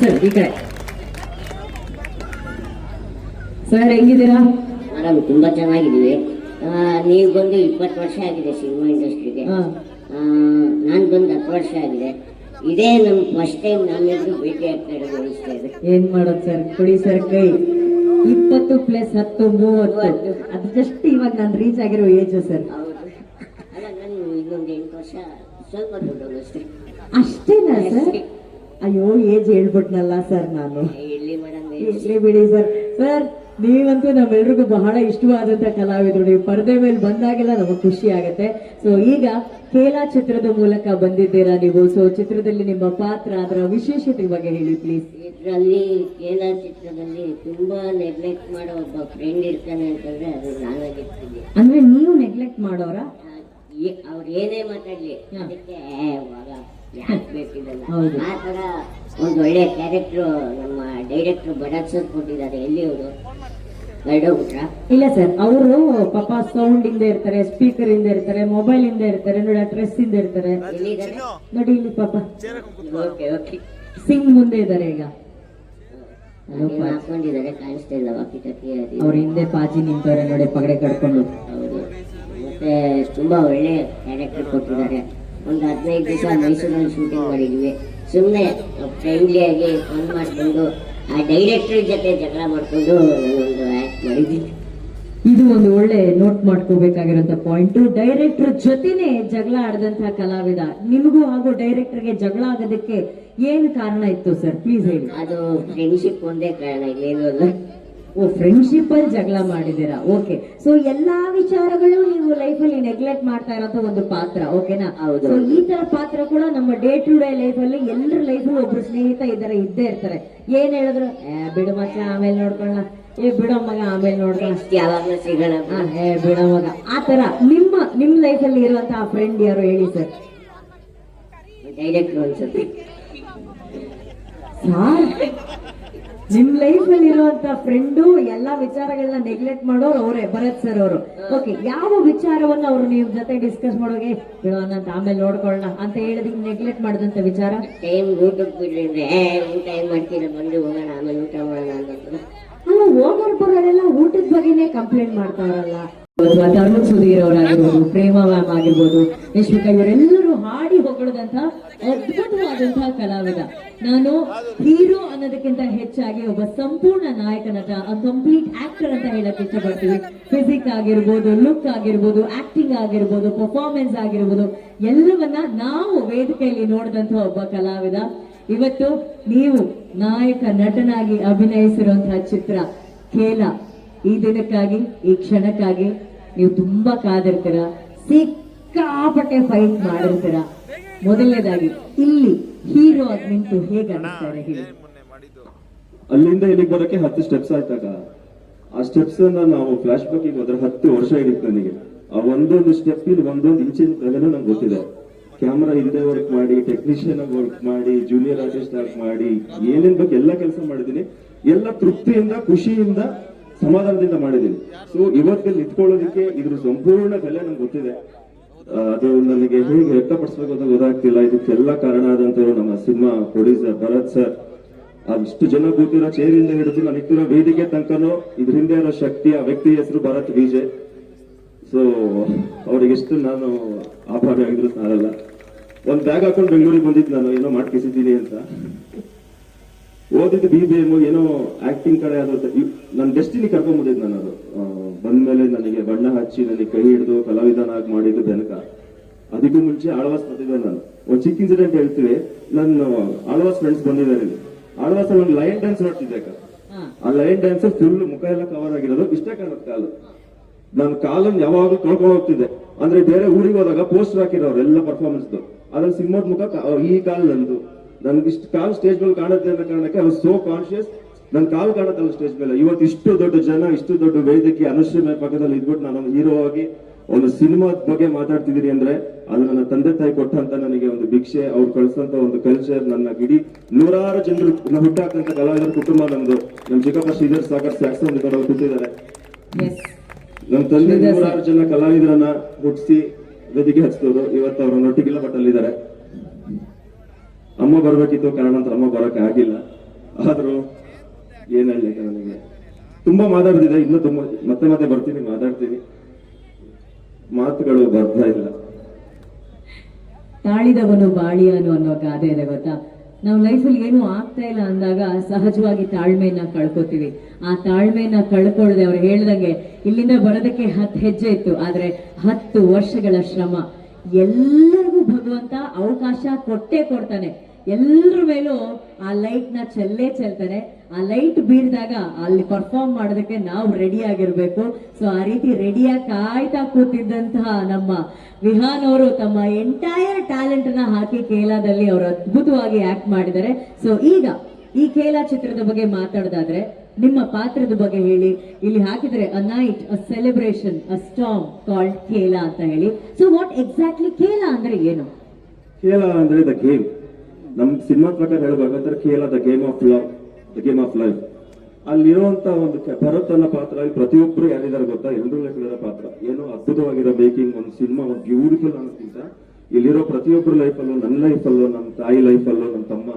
Sir ಈ ಕಡೆ sir ಹೆಂಗಿದ್ದೀರಾ? Madam ತುಂಬಾ ಚೆನ್ನಾಗಿದ್ದೀವಿ. ನೀವು ಬಂದು 20 ವರ್ಷ ಆಗಿದೆ ಸಿನಿಮಾ ಇಂಡಸ್ಟ್ರಿಗೆ. ನಾನು ಬಂದು 10 ವರ್ಷ ಆಗಿದೆ. ಇದೇ ನಮ್ಮ ಫಸ್ಟ್ ಟೈಮ್ ನಾವೆಲ್ಲರೂ ಭೇಟಿ ಆಗ್ತಾ ಇರೋದು ಅನಿಸ್ತಾ ಇದೆ. ಏನ್ ಮಾಡೋದು ಸರ್, ಕೊಡಿ ಸರ್ ಕೈ. 20 + 10 30 ಅದು ಜಸ್ಟ್ ಇವಾಗ ನಾನು ರೀಚ್ ಆಗಿರೋ ಏಜ್ ಸರ್. ಹೌದು, ಅಲ್ಲ ನಾನು ಇನ್ನೊಂದು 8 ವರ್ಷ ಸ್ವಲ್ಪ ದೊಡ್ಡವನು ಅಷ್ಟೇ. ಅಷ್ಟೇನಾ ಸರ್? ಅಯ್ಯೋ ಏಜ್ ಹೇಳ್ಬಿಟ್ನಲ್ಲ ಸರ್ ನಾನು. ಇಲ್ಲಿ ಮೇಡಮ್ ಇರ್ಲಿ ಬಿಡಿ ಸರ್. ಸರ್ ನೀವಂತೂ ನಮ್ಮೆಲ್ರಿಗೂ ಬಹಳ ಇಷ್ಟವಾದಂತ ಕಲಾವಿದರು. ನೀವು ಪರದೆ ಮೇಲೆ ಬಂದಾಗೆಲ್ಲ ನಮಗೆ ಖುಷಿ ಆಗುತ್ತೆ. ಸೊ ಈಗ ಕೇಲ ಚಿತ್ರದ ಮೂಲಕ ಬಂದಿದ್ದೀರಾ ನೀವು. ಸೊ ಚಿತ್ರದಲ್ಲಿ ನಿಮ್ಮ ಪಾತ್ರ, ಅದರ ವಿಶೇಷತೆ ಬಗ್ಗೆ ಹೇಳಿ ಪ್ಲೀಸ್. ಇದರಲ್ಲಿ ಕೇಲ ಚಿತ್ರದಲ್ಲಿ ತುಂಬಾ ನೆಗ್ಲೆಕ್ಟ್ ಮಾಡೋ ಒಬ್ಬ ಫ್ರೆಂಡ್ ಇರ್ತಾನೆ ಅಂತಂದ್ರೆ ಅದು ನಾನಾಗಿರ್ತೀನಿ. ಅಂದ್ರೆ ನೀವು ನೆಗ್ಲೆಕ್ಟ್ ಮಾಡೋರ? ಅವ್ರು ಏನೇ ಮಾತಾಡ್ಲಿ ಅದಕ್ಕೆ ಯಾಕೆ ಬೇಕಿದಲ್ಲ ಆ ತರ ಒಂದು ಒಳ್ಳೆ ಕ್ಯಾರೆಕ್ಟ್ರು ನಮ್ಮ ಡೈರೆಕ್ಟರ್ ಭರತ್ ಸರ್ ಕೊಟ್ಟಿದ್ದಾರೆ. ಎಲ್ಲಿ ಅವರು ಗೈಡೋಗ್ಬಿಟ್ರಾ? ಇಲ್ಲ ಸರ್, ಅವರು ಪಾಪ ಸೌಂಡ್ ಇಂದ ಇರ್ತಾರೆ, ಸ್ಪೀಕರ್ ಇಂದ ಇರ್ತಾರೆ, ಮೊಬೈಲ್ ಇಂದ ಇರ್ತಾರೆ, ನೋಡಿ ಡ್ರೆಸ್ ಇಂದ ಇರ್ತಾರೆ. ನೋಡಿ ಇಲ್ಲಿ ಪಾಪ ಸಿಂಗ್ ಮುಂದೆ ಇದ್ದಾರೆ. ಈಗ ಹಾಕೊಂಡಿದ್ದಾರೆ, ಕಾಣಿಸ್ತಾ ಇಲ್ಲ ವಾಕಿ ಟಕಿ. ಅವ್ರ ಹಿಂದೆ ಪಾಜಿ ನಿಂತವ್ರೆ ನೋಡಿ, ಪಗಡೆ ಕಟ್ಕೊಂಡು. ಹೌದು, ಮತ್ತೆ ತುಂಬಾ ಒಳ್ಳೆ ಕ್ಯಾರೆಕ್ಟರ್ ಕೊಟ್ಟಿದ್ದಾರೆ. ಒಂದು 15 ದಿವಸ ಮೈಸೂರಲ್ಲಿ ಶೂಟಿಂಗ್ ಮಾಡಿದ್ವಿ. ಸುಮ್ಮನೆ ಫ್ರೆಂಡ್ಲಿ ಆಗಿ ಫೋನ್ ಮಾಡಿಕೊಂಡು ಆ ಡೈರೆಕ್ಟರ್ ಜೊತೆ ಜಗಳ ಮಾಡಿಕೊಂಡು ನಾನೊಂದು ಆ್ಯಕ್ಟ್ ಮಾಡಿದ್ದೀನಿ. ಇದು ಒಂದು ಒಳ್ಳೆ ನೋಟ್ ಮಾಡ್ಕೋಬೇಕಾಗಿರೋಂಥ ಪಾಯಿಂಟ್. ಡೈರೆಕ್ಟರ್ ಜೊತೆನೆ ಜಗಳ ಆಡದಂತಹ ಕಲಾವಿದ. ನಿಮಗೂ ಹಾಗೂ ಡೈರೆಕ್ಟರ್ಗೆ ಜಗಳ ಆಗೋದಕ್ಕೆ ಏನು ಕಾರಣ ಇತ್ತು ಸರ್, ಪ್ಲೀಸ್ ಹೇಳಿ. ಅದು ಫ್ರೆಂಡ್ಶಿಪ್ ಒಂದೇ ಕಾರಣ, ಇಲ್ಲೇನು ಅಲ್ಲ. ಓ, ಫ್ರೆಂಡ್ಶಿಪ್ ಅಲ್ಲಿ ಜಗಳ ಮಾಡಿದ್ದೀರಾ? ಓಕೆ. ಸೊ ಎಲ್ಲಾ ವಿಚಾರಗಳು ನೀವು ಲೈಫ್ ಅಲ್ಲಿ ನೆಗ್ಲೆಕ್ಟ್ ಮಾಡ್ತಾ ಇರೋಂತ ಒಂದು ಪಾತ್ರ, ಓಕೆನಾ? ಹೌದು. ಸೊ ಈ ತರ ಪಾತ್ರ ಕೂಡ ನಮ್ಮ ಡೇ ಟು ಡೇ ಲೈಫ್ ಅಲ್ಲಿ ಎಲ್ಲರ ಲೈಫ್ ಅಲ್ಲಿ ಒಬ್ರು ಸ್ನೇಹಿತ ಇದ್ದೇ ಇರ್ತಾರೆ. ಏನ್ ಹೇಳಿದ್ರು, ಬಿಡು ಮಚ್ಚ ಆಮೇಲೆ ನೋಡ್ಕೊಳ್ಳ, ಬಿಡೋ ಮಗ ಆಮೇಲೆ ನೋಡ್ಕೊಳ್ಳ, ಯಾವಾಗಲೂ ಸಿಗೋಣ, ಬಿಡೋ ಮಗ. ಆತರ ನಿಮ್ ಲೈಫ್ ಅಲ್ಲಿ ಇರುವಂತಹ ಫ್ರೆಂಡ್ ಯಾರು ಹೇಳಿ ಸರ್? ಡೈರೆಕ್ಟರ್ ಅನ್ಸುತ್ತೆ. ನಿಮ್ ಲೈಫ್ ಅಲ್ಲಿ ಇರುವಂತ ಫ್ರೆಂಡು ಎಲ್ಲಾ ವಿಚಾರಗಳನ್ನ ನೆಗ್ಲೆಕ್ಟ್ ಮಾಡೋರು ಅವರೇ, ಭರತ್ ಸರ್ ಅವರು. ಓಕೆ, ಯಾವ ವಿಚಾರವನ್ನ ಅವರು ನೀವು ಜೊತೆ ಡಿಸ್ಕಸ್ ಮಾಡೋಕೆ ಬಿಡೋಣ ಆಮೇಲೆ ನೋಡ್ಕೊಳ್ಳೋಣ ಅಂತ ಹೇಳಿದಕ್ಕೆ ನೆಗ್ಲೆಕ್ಟ್ ಮಾಡಿದಂತ ವಿಚಾರ? ಟೈಮ್ ಊಟಕ್ಕೆ ಬಿಡ್ರಿ ಅಂದ್ರೆ ಊಟ ಏನ್ ಮಾಡ್ತೀರ, ಬಂದು ಹೋಗೋಣ ಆಮೇಲೆ ಊಟ ಮಾಡೋಣ ಅಂತಂದ್ರು. ಅಲ್ಲ, ಹೋಗೋರ್ ಬರೋರೆಲ್ಲ ಊಟದ ಬಗ್ಗೆನೇ ಕಂಪ್ಲೇಂಟ್ ಮಾಡ್ತಾರಲ್ಲ. ಧರ್ಮಕ್ ಸುಧೀರ್ ಅವರಾಗಿರ್ಬೋದು, ಪ್ರೇಮ ಮ್ಯಾಮ್ ಆಗಿರ್ಬೋದು, ಯಶ್ಮಿಕಾ, ಇವರೆಲ್ಲರೂ ಹಾಡಿ ಹೊಗಳದಂತ ಅದ್ಭುತವಾದಂತಹ ಕಲಾವಿದ. ನಾನು ಹೀರೋ ಅನ್ನೋದಕ್ಕಿಂತ ಹೆಚ್ಚಾಗಿ ಒಬ್ಬ ಸಂಪೂರ್ಣ ನಾಯಕ ನಟ, ಕಂಪ್ಲೀಟ್ ಆಕ್ಟರ್ ಅಂತ ಹೇಳಕ್ ಇಷ್ಟಪಡ್ತೀವಿ. ಫಿಸಿಕ್ ಆಗಿರ್ಬೋದು, ಲುಕ್ ಆಗಿರ್ಬೋದು, ಆಕ್ಟಿಂಗ್ ಆಗಿರ್ಬೋದು, ಪರ್ಫಾರ್ಮೆನ್ಸ್ ಆಗಿರ್ಬೋದು, ಎಲ್ಲವನ್ನ ನಾವು ವೇದಿಕೆಯಲ್ಲಿ ನೋಡಿದಂತ ಒಬ್ಬ ಕಲಾವಿದ. ಇವತ್ತು ನೀವು ನಾಯಕ ನಟನಾಗಿ ಅಭಿನಯಿಸಿರುವಂತಹ ಚಿತ್ರ ಕೇಲ, ಈ ದಿನಕ್ಕಾಗಿ, ಈ ಕ್ಷಣಕ್ಕಾಗಿ ನೀವು ತುಂಬಾ ಕಾದಿರ್ತೀರ, ಸಿಕ್ಕಾಪಟ್ಟೆ ಫೈಟ್ ಮಾಡಿರ್ತೀರ. ಮೊದಲನೇದಾಗಿ ಇಲ್ಲಿ ಹೀರೋ ಆಗಿ ನಿಂತು ಹೇಗೆ ಅನಿಸ್ತಾರೆ ಹೇಳಿ? ಅಲ್ಲಿಂದ ಇಲ್ಲಿಗೆ ಬರೋಕೆ 10 ಸ್ಟೆಪ್ಸ್ ಆಯ್ತಾಗ, ಆ ಸ್ಟೆಪ್ಸ್ ನಾವು ಫ್ಲಾಶ್ ಬ್ಯಾಕ್ ಹೋದ್ರೆ 10 ವರ್ಷ ಹಿಡಿತು ನನಗೆ. ಆ ಒಂದೊಂದು ಸ್ಟೆಪ್ ಇಲ್ಲಿ ಒಂದೊಂದು ಇಂಚಿನ ಪ್ರಗತಿ ನಂಗೆ ಗೊತ್ತಿದೆ. ಕ್ಯಾಮ್ರಾ ಹಿಂದೆ ವರ್ಕ್ ಮಾಡಿ, ಟೆಕ್ನಿಷಿಯನ್ ಆಗಿ ವರ್ಕ್ ಮಾಡಿ, ಜೂನಿಯರ್ ಆರ್ಟಿಸ್ಟ್ ಆಗಿ ಮಾಡಿ, ಏನೇನ್ ಬೇಕು ಎಲ್ಲ ಕೆಲಸ ಮಾಡಿದೀನಿ. ಎಲ್ಲ ತೃಪ್ತಿಯಿಂದ, ಖುಷಿಯಿಂದ, ಸಮಾಧಾನದಿಂದ ಮಾಡಿದ್ದೀನಿ. ಸೊ ಇವತ್ತಿಗೆ ನಿಂತ್ಕೊಳ್ಳೋದಕ್ಕೆ ಇದ್ರ ಸಂಪೂರ್ಣ ಬೆಲೆ ನಂಗೆ ಗೊತ್ತಿದೆ. ಅದು ನನಗೆ ಹೇಗೆ ವ್ಯಕ್ತಪಡಿಸ್ಬೇಕು ಅಂತ ಗೊತ್ತಾಗ್ತಿಲ್ಲ. ಇದಕ್ಕೆಲ್ಲ ಕಾರಣ ಆದಂತವ್ರು ನಮ್ಮ ಸಿನಿಮಾ ಪ್ರೊಡ್ಯೂಸರ್ ಭರತ್ ಸರ್. ಅಷ್ಟು ಜನ ಕೂತಿರೋ ಚೇರಿಂದ ಹಿಡಿದು ನಾನು ಇಟ್ಟಿರೋ ವೇದಿಕೆ ತನಕನೂ ಇದ್ರ ಹಿಂದೆ ಇರೋ ಶಕ್ತಿ, ಆ ವ್ಯಕ್ತಿ ಹೆಸರು ಭರತ್ ವಿಜಯ್. ಸೊ ಅವ್ರಿಗೆಷ್ಟು ನಾನು ಆಭಾರ ಆಗಿದ್ರು ಸಾರಲ್ಲ. ಒಂದ್ ಬ್ಯಾಗ್ ಹಾಕೊಂಡು ಬೆಂಗಳೂರಿಗೆ ಬಂದಿದ್ದು ನಾನು, ಏನೋ ಮಾಡ್ಕಿಸಿದ್ದೀನಿ ಅಂತ. ಓದಿದ್ದು BBM, ಏನೋ ಆಕ್ಟಿಂಗ್ ಕಡೆ ಆದ ನನ್ನ ಡೆಸ್ಟಿನಿ ಕರ್ಕೊಂಡ್ ಬಂದಿದ್ದು ನಾನು. ಅದು ಬಂದ್ಮೇಲೆ ನನಗೆ ಬಣ್ಣ ಹಚ್ಚಿ ನನಗೆ ಕೈ ಹಿಡಿದು ಕಲಾವಿದನಾಗಿ ಮಾಡಿದ್ದು ಬೆನಕ. ಅದಕ್ಕೂ ಮುಂಚೆ ಆಳ್ವಾಸ್ ಬಂದಿದ್ದೆ ನಾನು. ಒಂದ್ ಚಿಕ್ಕ ಇನ್ಸಿಡೆಂಟ್ ಹೇಳ್ತೀವಿ. ನನ್ನ ಆಳ್ವಾಸ್ ಫ್ರೆಂಡ್ಸ್ ಬಂದಿದ್ದಾರೆ. ಆಳ್ವಾಸ್ ಒಂದು ಲೈನ್ ಡ್ಯಾನ್ಸ್ ನೋಡ್ತಿದ್ದೆ. ಆ ಲೈನ್ ಡ್ಯಾನ್ಸ್ ಫುಲ್ ಮುಖ ಎಲ್ಲ ಕವರ್ ಆಗಿರೋದು, ಇಷ್ಟೇ ಕಾಣುತ್ತೆ ಕಾಲು. ನಾನು ಕಾಲನ್ನು ಯಾವಾಗಲೂ ತೊಳ್ಕೊಂಡು ಹೋಗ್ತಿದ್ದೆ. ಅಂದ್ರೆ ಬೇರೆ ಊರಿಗೆ ಹೋದಾಗ ಪೋಸ್ಟರ್ ಹಾಕಿರೋರು ಎಲ್ಲ ಪರ್ಫಾರ್ಮೆನ್ಸ್, ಅದ್ರಲ್ಲಿ ಸಿಂಹದ ಮುಖ ಈ ಕಾಲ್ ನಂದು. ನನ್ಗೆ ಇಷ್ಟು ಕಾಲ್ ಸ್ಟೇಜ್ ಮೇಲೆ ಕಾಣುತ್ತೆ ಅನ್ನೋ ಕಾರಣಕ್ಕೆ ಐ ವಾಸ್ ಸೋ ಕಾನ್ಶಿಯಸ್. ನನ್ ಕಾಲ್ ಕಾಣುತ್ತಲ್ಲ ಸ್ಟೇಜ್ ಮೇಲೆ. ಇವತ್ತು ಇಷ್ಟು ದೊಡ್ಡ ಜನ, ಇಷ್ಟು ದೊಡ್ಡ ವೇದಿಕೆ, ಅನುಶ್ರೀ ಪಕ್ಕದಲ್ಲಿ ಇದ್ಬಿಟ್ಟು ನಾನು ಒಂದು ಹೀರೋ ಆಗಿ ಒಂದು ಸಿನಿಮಾದ ಬಗ್ಗೆ ಮಾತಾಡ್ತಿದ್ದೀರಿ ಅಂದ್ರೆ ಅದು ನನ್ನ ತಂದೆ ತಾಯಿ ಕೊಟ್ಟಂತ ನನಗೆ ಒಂದು ಭಿಕ್ಷೆ, ಅವ್ರು ಕಳಿಸಂತ ಒಂದು ಕಲ್ಚರ್. ನನ್ನ ಇಡೀ 100 ಜನರು ಹುಟ್ಟಾಕಂತ ಕಲಾವಿದರ ಕುಟುಂಬ ನಮ್ದು. ನಮ್ ಚಿಕ್ಕಪ್ಪ ಶ್ರೀಧರ್ ಸಾಗರ್ ಸ್ಯಾಕ್ಸನ್ ಅವ್ರು ಕೂತಿದ್ದಾರೆ. ನಮ್ ತಂದೆ 100 ಜನ ಕಲಾವಿದರನ್ನ ಹುಟ್ಟಿಸಿ ವೇದಿಕೆ ಹಚ್ಚಿದವರು. ಇವತ್ತು ಅವ್ರ ನೊಟ್ಟಿಗಿಲ್ಲ ಬಟ್ಟಲ್ಲಿದ್ದಾರೆ. ಅಮ್ಮ ಬರ್ಬೇಕಿತ್ತು, ಕಾರಣಾಂತರ ಅಮ್ಮ ಬರೋಕೆ ಆಗಿಲ್ಲ. ಆದ್ರೂ ಏನ್ ಹೇಳಲಿಕ್ಕೆ ನನಗೆ ತುಂಬಾ ಮಾತಾಡ್ತಿದೆ, ಇನ್ನೂ ತುಂಬಾ ಮತ್ತೆ ಮತ್ತೆ ಬರ್ತೀನಿ, ಮಾತಾಡ್ತೀನಿ, ಮಾತುಗಳು ಬರ್ತಾ ಇಲ್ಲ. ತಾಳಿದವನು ಬಾಳಿಯನು ಅನ್ನೋ ಗಾದೆ ಇದೆ ಗೊತ್ತಾ. ನಾವು ಲೈಫಲ್ಲಿ ಏನು ಆಗ್ತಾ ಇಲ್ಲ ಅಂದಾಗ ಸಹಜವಾಗಿ ತಾಳ್ಮೆಯನ್ನ ಕಳ್ಕೊತೀವಿ. ಆ ತಾಳ್ಮೆಯನ್ನ ಕಳ್ಕೊಳ್ಳದೆ ಅವ್ರು ಹೇಳ್ದಂಗೆ ಇಲ್ಲಿಂದ ಬರೋದಕ್ಕೆ 10 ಹೆಜ್ಜೆ ಇತ್ತು, ಆದ್ರೆ 10 ವರ್ಷಗಳ ಶ್ರಮ. ಎಲ್ಲರಿಗೂ ಭಗವಂತ ಅವಕಾಶ ಕೊಟ್ಟೇ ಕೊಡ್ತಾನೆ. ಎಲ್ಲರ ಮೇಲೂ ಆ ಲೈಟ್ ನ ಚೆಲ್ತಾನೆ. ಆ ಲೈಟ್ ಬೀರಿದಾಗ ಅಲ್ಲಿ ಪರ್ಫಾರ್ಮ್ ಮಾಡೋದಕ್ಕೆ ನಾವು ರೆಡಿ ಆಗಿರ್ಬೇಕು. ಸೊ ಆ ರೀತಿ ರೆಡಿಯಾಗಿ ಕಾಯ್ತಾ ಕೂತಿದ್ದಂತಹ ನಮ್ಮ ವಿಹಾನ್ ಅವರು ತಮ್ಮ ಎಂಟೈರ್ ಟ್ಯಾಲೆಂಟ್ ನ ಹಾಕಿ ಕೇಲಾದಲ್ಲಿ ಅವರು ಅದ್ಭುತವಾಗಿ ಆಕ್ಟ್ ಮಾಡಿದ್ದಾರೆ. ಸೊ ಈಗ ಈ ಕೇಲಾ ಚಿತ್ರದ ಬಗ್ಗೆ ಮಾತಾಡೋದಾದ್ರೆ ನಿಮ್ಮ ಪಾತ್ರದ ಬಗ್ಗೆ ಹೇಳಿ. ಇಲ್ಲಿ ಹಾಕಿದರೆ a night, a celebration, a storm called Kela ಅಂತ ಹೇಳಿ. ಸೊ ವಾಟ್ ಎಕ್ಸಾಕ್ಟ್ಲಿ ಕೇಲಾ ಅಂದ್ರೆ ಏನು? ಕೇಲಾ ಅಂದ್ರೆ ದ ಗೇಮ್. ನಮ್ ಸಿನಿಮಾ ಪ್ರಕಾರ ಹೇಳ್ಬೇಕಾದ್ರೆ Kela the game of love, the game of life. ಅಲ್ಲಿರುವಂತ ಒಂದು ಭರತ್ ಅನ್ನೋ ಪಾತ್ರ ಪ್ರತಿಯೊಬ್ರು ಯಾರಿದ್ದಾರೆ ಗೊತ್ತಾ, ಎಲ್ಲರೂ ಲೆಕ್ಕದ ಪಾತ್ರ. ಏನೋ ಅದ್ಭುತವಾಗಿರೋ ಮೇಕಿಂಗ್, ಒಂದು ಸಿನಿಮಾ ಒಂದು ಬ್ಯೂಟಿಫುಲ್ ಅನ್ನೋಕ್ಕಿಂತ ಇಲ್ಲಿರೋ ಪ್ರತಿಯೊಬ್ಬರು ಲೈಫಲ್ಲೂ, ನನ್ನ ಲೈಫಲ್ಲೂ, ನಮ್ಮ ತಾಯಿ ಲೈಫಲ್ಲೂ, ನಮ್ಮ ತಮ್ಮ,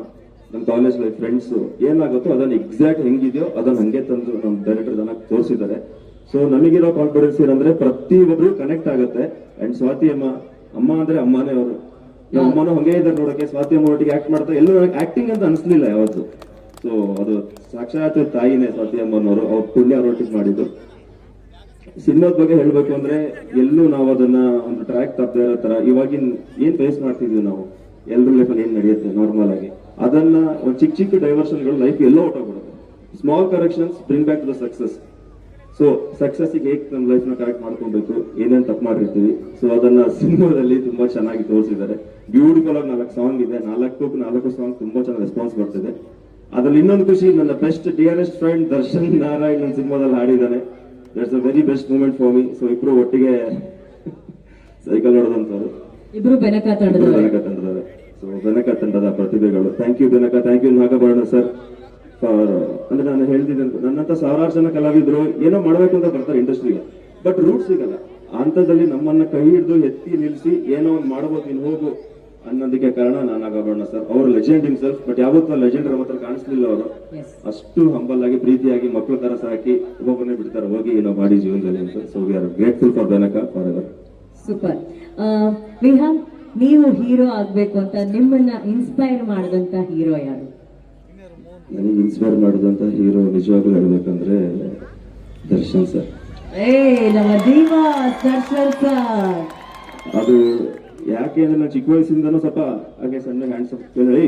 ನಮ್ಮ ಕಾಲೇಜ್ ಲೈಫ್, ಫ್ರೆಂಡ್ಸ್ ಏನಾಗುತ್ತೋ ಅದನ್ನ ಎಕ್ಸಾಕ್ಟ್ ಹೆಂಗಿದೆಯೋ ಅದನ್ನ ಹಂಗೆ ತಂದು ನಮ್ಮ ಡೈರೆಕ್ಟರ್ ಜನ ತೋರಿಸಿದ್ದಾರೆ. ಸೊ ನಮಗಿರೋ ಕಾನ್ಫಿಡೆನ್ಸ್ ಏನಂದ್ರೆ ಪ್ರತಿಯೊಬ್ಬರು ಕನೆಕ್ಟ್ ಆಗುತ್ತೆ. ಅಂಡ್ ಸ್ವಾತಿ ಅಮ್ಮ ಅಂದ್ರೆ ಅಮ್ಮನೇ ಅವರು. ನಮ್ಮ ಅಮ್ಮನೂ ಹಂಗೆ ಇದ್ದಾರೆ ನೋಡಕ್ಕೆ. ಸ್ವಾತಿ ಅಮ್ಮ ಒಟ್ಟಿಗೆ ಆಕ್ಟ್ ಮಾಡ್ತಾ ಎಲ್ಲೂ ಆಕ್ಟಿಂಗ್ ಅಂತ ಅನ್ಸ್ಲಿಲ್ಲ ಯಾವತ್ತು. ಸೊ ಅದು ಸಾಕ್ಷಾತ್ ತಾಯಿನೇ ಸ್ವಾತಿ ಅಮ್ಮನವರು, ಅವ್ರ ಪುಣ್ಯ ಅವರೊಟ್ಟಿಗೆ ಮಾಡಿದ್ದು. ಸಿನಿಮಾದ ಬಗ್ಗೆ ಹೇಳ್ಬೇಕು ಅಂದ್ರೆ ಎಲ್ಲೂ ನಾವು ಅದನ್ನ ಒಂದು ಟ್ರ್ಯಾಕ್ ತಪ್ಪದೇ ಇರೋ ತರ ಇವಾಗಿನ ಏನ್ ಫೇಸ್ ಮಾಡ್ತಿದ್ವಿ ನಾವು, ಎಲ್ರ ಲೈಫಲ್ಲಿ ಏನ್ ನಡೆಯುತ್ತೆ ನಾರ್ಮಲ್ ಆಗಿ, ಅದನ್ನ ಒಂದು ಚಿಕ್ಕ ಚಿಕ್ಕ ಡೈವರ್ಷನ್ಗಳು ಲೈಫ್ ಎಲ್ಲೋ ಹೊಟ್ಟೋಗ್ಬಿಡುತ್ತೆ. Small corrections bring back to the success. So success ಹೇಗೆ ನಮ್ಮ ಲೈಫ್ ನ ಕರೆಕ್ಟ್ ಮಾಡ್ಕೊಬೇಕು, ಏನೇನ್ ತಪ್ಪು ಮಾಡಿರ್ತೀವಿ. ಸೊ ಅದನ್ನ ಸಿನಿಮಾದಲ್ಲಿ ತುಂಬಾ ಚೆನ್ನಾಗಿ ತೋರಿಸಿದ್ದಾರೆ. ಬ್ಯೂಟಿಫುಲ್ ಆಗಿ 4 ಸಾಂಗ್ ಇದೆ. 4 ಸಾಂಗ್ ತುಂಬಾ ಚೆನ್ನಾಗಿ ರೆಸ್ಪಾನ್ಸ್ ಬರ್ತಿದೆ. ಅದ್ರಲ್ಲಿ ಇನ್ನೊಂದು ಖುಷಿ, ನನ್ನ best dearest friend Darshan Narayan ನನ್ನ ಸಿನಿಮಾದಲ್ಲಿ ಹಾಡಿದ್ದಾನೆ. That's a very best moment for me. So ಇಬ್ರು ಒಟ್ಟಿಗೆ ಸೈಕಲ್ ಹೊಡೆದಂತವ್ರು, ಇಬ್ರು ಬೆನಕ ತಂಡದವರು. ಸೊ ಬೆನಕ ತಂಡದ ಪ್ರತಿಭೆಗಳು. Thank you Benaka, thank you Nagabharana sir. ಅಂದ್ರೆ ನಾನು ಹೇಳ್ತಿದ್ದೆ, ನನ್ನಂತ ಸಾವಿರಾರು ಜನ ಕಲಾವಿದ್ರು ಏನೋ ಮಾಡ್ಬೇಕು ಅಂತ ಬರ್ತಾರೆ ಇಂಡಸ್ಟ್ರಿಗೆ, ಬಟ್ ರೂಟ್ ಸಿಗಲ್ಲ. ಹಂತದಲ್ಲಿ ನಮ್ಮನ್ನ ಕೈ ಹಿಡಿದು ಎತ್ತಿ ನಿಲ್ಸಿ ಏನೋ ಒಂದು ಮಾಡ್ಬೋದು ನೀನು ಹೋಗು ಅನ್ನೋದಕ್ಕೆ ಕಾರಣ ನಾಗಭರಣ ಸರ್. ಅವರು ಲೆಜೆಂಡ್ ಹಿಮ್ಸೆಲ್ಫ್, ಬಟ್ ಯಾವತ್ತೂ ಲೆಜೆಂಡ್ ಹತ್ರ ಕಾಣಿಸ್ಲಿಲ್ಲ ಅವರು. ಅಷ್ಟು ಹಂಬಲ್ ಆಗಿ ಪ್ರೀತಿಯಾಗಿ ಮಕ್ಕಳ ತರ ಸಾಕಿ ಒಬ್ಬೊಬ್ಬನೇ ಬಿಡ್ತಾರೆ ಹೋಗಿ ಏನೋ ಮಾಡಿ ಜೀವನದಲ್ಲಿ ಅಂತ. So we are grateful for Benaka for ever. Super. Vihaan, ನೀವು ಹೀರೋ ಆಗ್ಬೇಕು ಅಂತ ನಿಮ್ಮನ್ನ ಇನ್ಸ್ಪೈರ್ ಮಾಡಿದಂತ ಹೀರೋ ಯಾರು? ನನಗೆ ಇನ್ಸ್ಪೈರ್ ಮಾಡಿದಂತ ಹೀರೋ ನಿಜವಾಗ್ಲೂ ಹೇಳ್ಬೇಕಂದ್ರೆ ದರ್ಶನ್ ಸರ್. ನಮ್ಮ ದೀವಾ ದರ್ಶನ್ ಸರ್. ಅದು ಯಾಕೆ ಅಂದ್ರೆ ನಾನು ಚಿಕ್ಕ ವಯಸ್ಸಿಂದನೂ ಸ್ವಲ್ಪ ಹಾಗೆ ಸಣ್ಣ ಹ್ಯಾಂಡ್ಸಪ್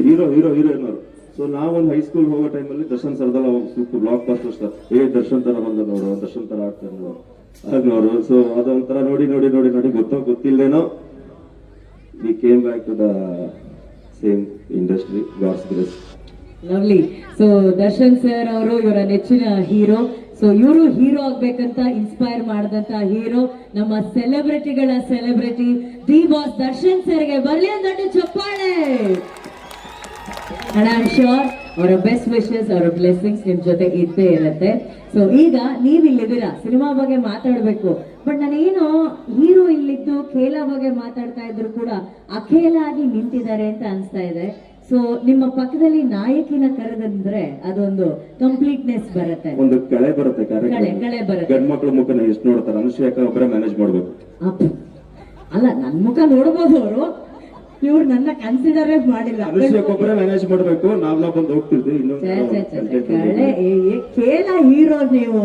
ಹೀರೋ ಹೀರೋ ಹೀರೋ ಅನ್ನೋರು. ಸೊ ನಾವೊಂದು ಹೈಸ್ಕೂಲ್ ಹೋಗೋ ಟೈಮಲ್ಲಿ ದರ್ಶನ್ ಸರ್ದಲ್ಲ super blockbuster star, Darshan ತರ ಬಂದ ನೋಡು, ದರ್ಶನ್ ತರ ಆಗ್ತಾರೆ ನೋಡು. ಸೊ ಅದೊಂಥರ ನೋಡಿ ನೋಡಿ ನೋಡಿ ನೋಡಿ ಗೊತ್ತಿಲ್ದೇನೋ we came back to the same industry, God's grace. Lovely. So Darshan sir ಅವರು ಇವರ ನೆಚ್ಚಿನ ಹೀರೋ. ಸೊ ಇವರು ಹೀರೋ ಆಗ್ಬೇಕಂತ ಇನ್ಸ್ಪೈರ್ ಮಾಡಿದಂತ ಹೀರೋ ನಮ್ಮ ಸೆಲೆಬ್ರಿಟಿಗಳ ಸೆಲೆಬ್ರಿಟಿ ದಿ ಬಾಸ್ ದರ್ಶನ್ ಸರ್ಗೆ ಬರ್ಲಿ ಒಂದು ದೊಡ್ಡ ಚಪ್ಪಾಳೆ. ಅಂಡ್ ಐ ಆಮ್ ಶ್ಯೂರ್ ಅವರ ಬೆಸ್ಟ್ ವಿಶಸ್, ಅವರ ಬ್ಲೆಸ್ಸಿಂಗ್ಸ್ ನಿಮ್ ಜೊತೆ ಇದ್ದೇ ಇರುತ್ತೆ. ಸೊ ಈಗ ನೀವಿಲ್ಲಿದ್ದೀರಾ, ಸಿನಿಮಾ ಬಗ್ಗೆ ಮಾತಾಡ್ಬೇಕು, ಬಟ್ ನಾನೇನು ಹೀರೋ ಇಲ್ಲಿದ್ದು ಕೇಲಾ ಬಗ್ಗೆ ಮಾತಾಡ್ತಾ ಇದ್ರು ಕೂಡ ಅಖೇಲಾಗಿ ನಿಂತಿದ್ದಾರೆ ಅಂತ ಅನ್ಸ್ತಾ ಇದೆ. ಸೊ ನಿಮ್ಮ ಪಕ್ಕದಲ್ಲಿ ನಾಯಕಿನ ಕರೆದಂದ್ರೆ ಅದೊಂದು ಕಂಪ್ಲೀಟ್ನೆಸ್ ಬರುತ್ತೆ, ಒಂದು ಕಳೆ ಬರುತ್ತೆ, ಕಳೆ ಬರುತ್ತೆ. ಗಂಡ್ ಮಕ್ಳ ಮುಖನ ಎಷ್ಟು ನೋಡ್ತಾರೆ, ಅನುಶ್ರೀಕ ಒಬ್ಬರೇ ಮ್ಯಾನೇಜ್ ಮಾಡ್ಬೇಕು. ಅಲ್ಲ, ನನ್ ಮುಖ ನೋಡ್ಬೋದು ಅವರು, ಇವ್ರು ನನ್ನ ಕನ್ಸಿಡರೇ ಮಾಡಿಲ್ಲ. ಅನುಶ್ರೀಕ ಒಬ್ಬರೇ ಮ್ಯಾನೇಜ್ ಮಾಡ್ಬೇಕು, ನಾವ್ ಬಂದು ಹೋಗ್ತಿದ್ವಿ. ಕೇಲಾ ಹೀರೋ ನೀವು.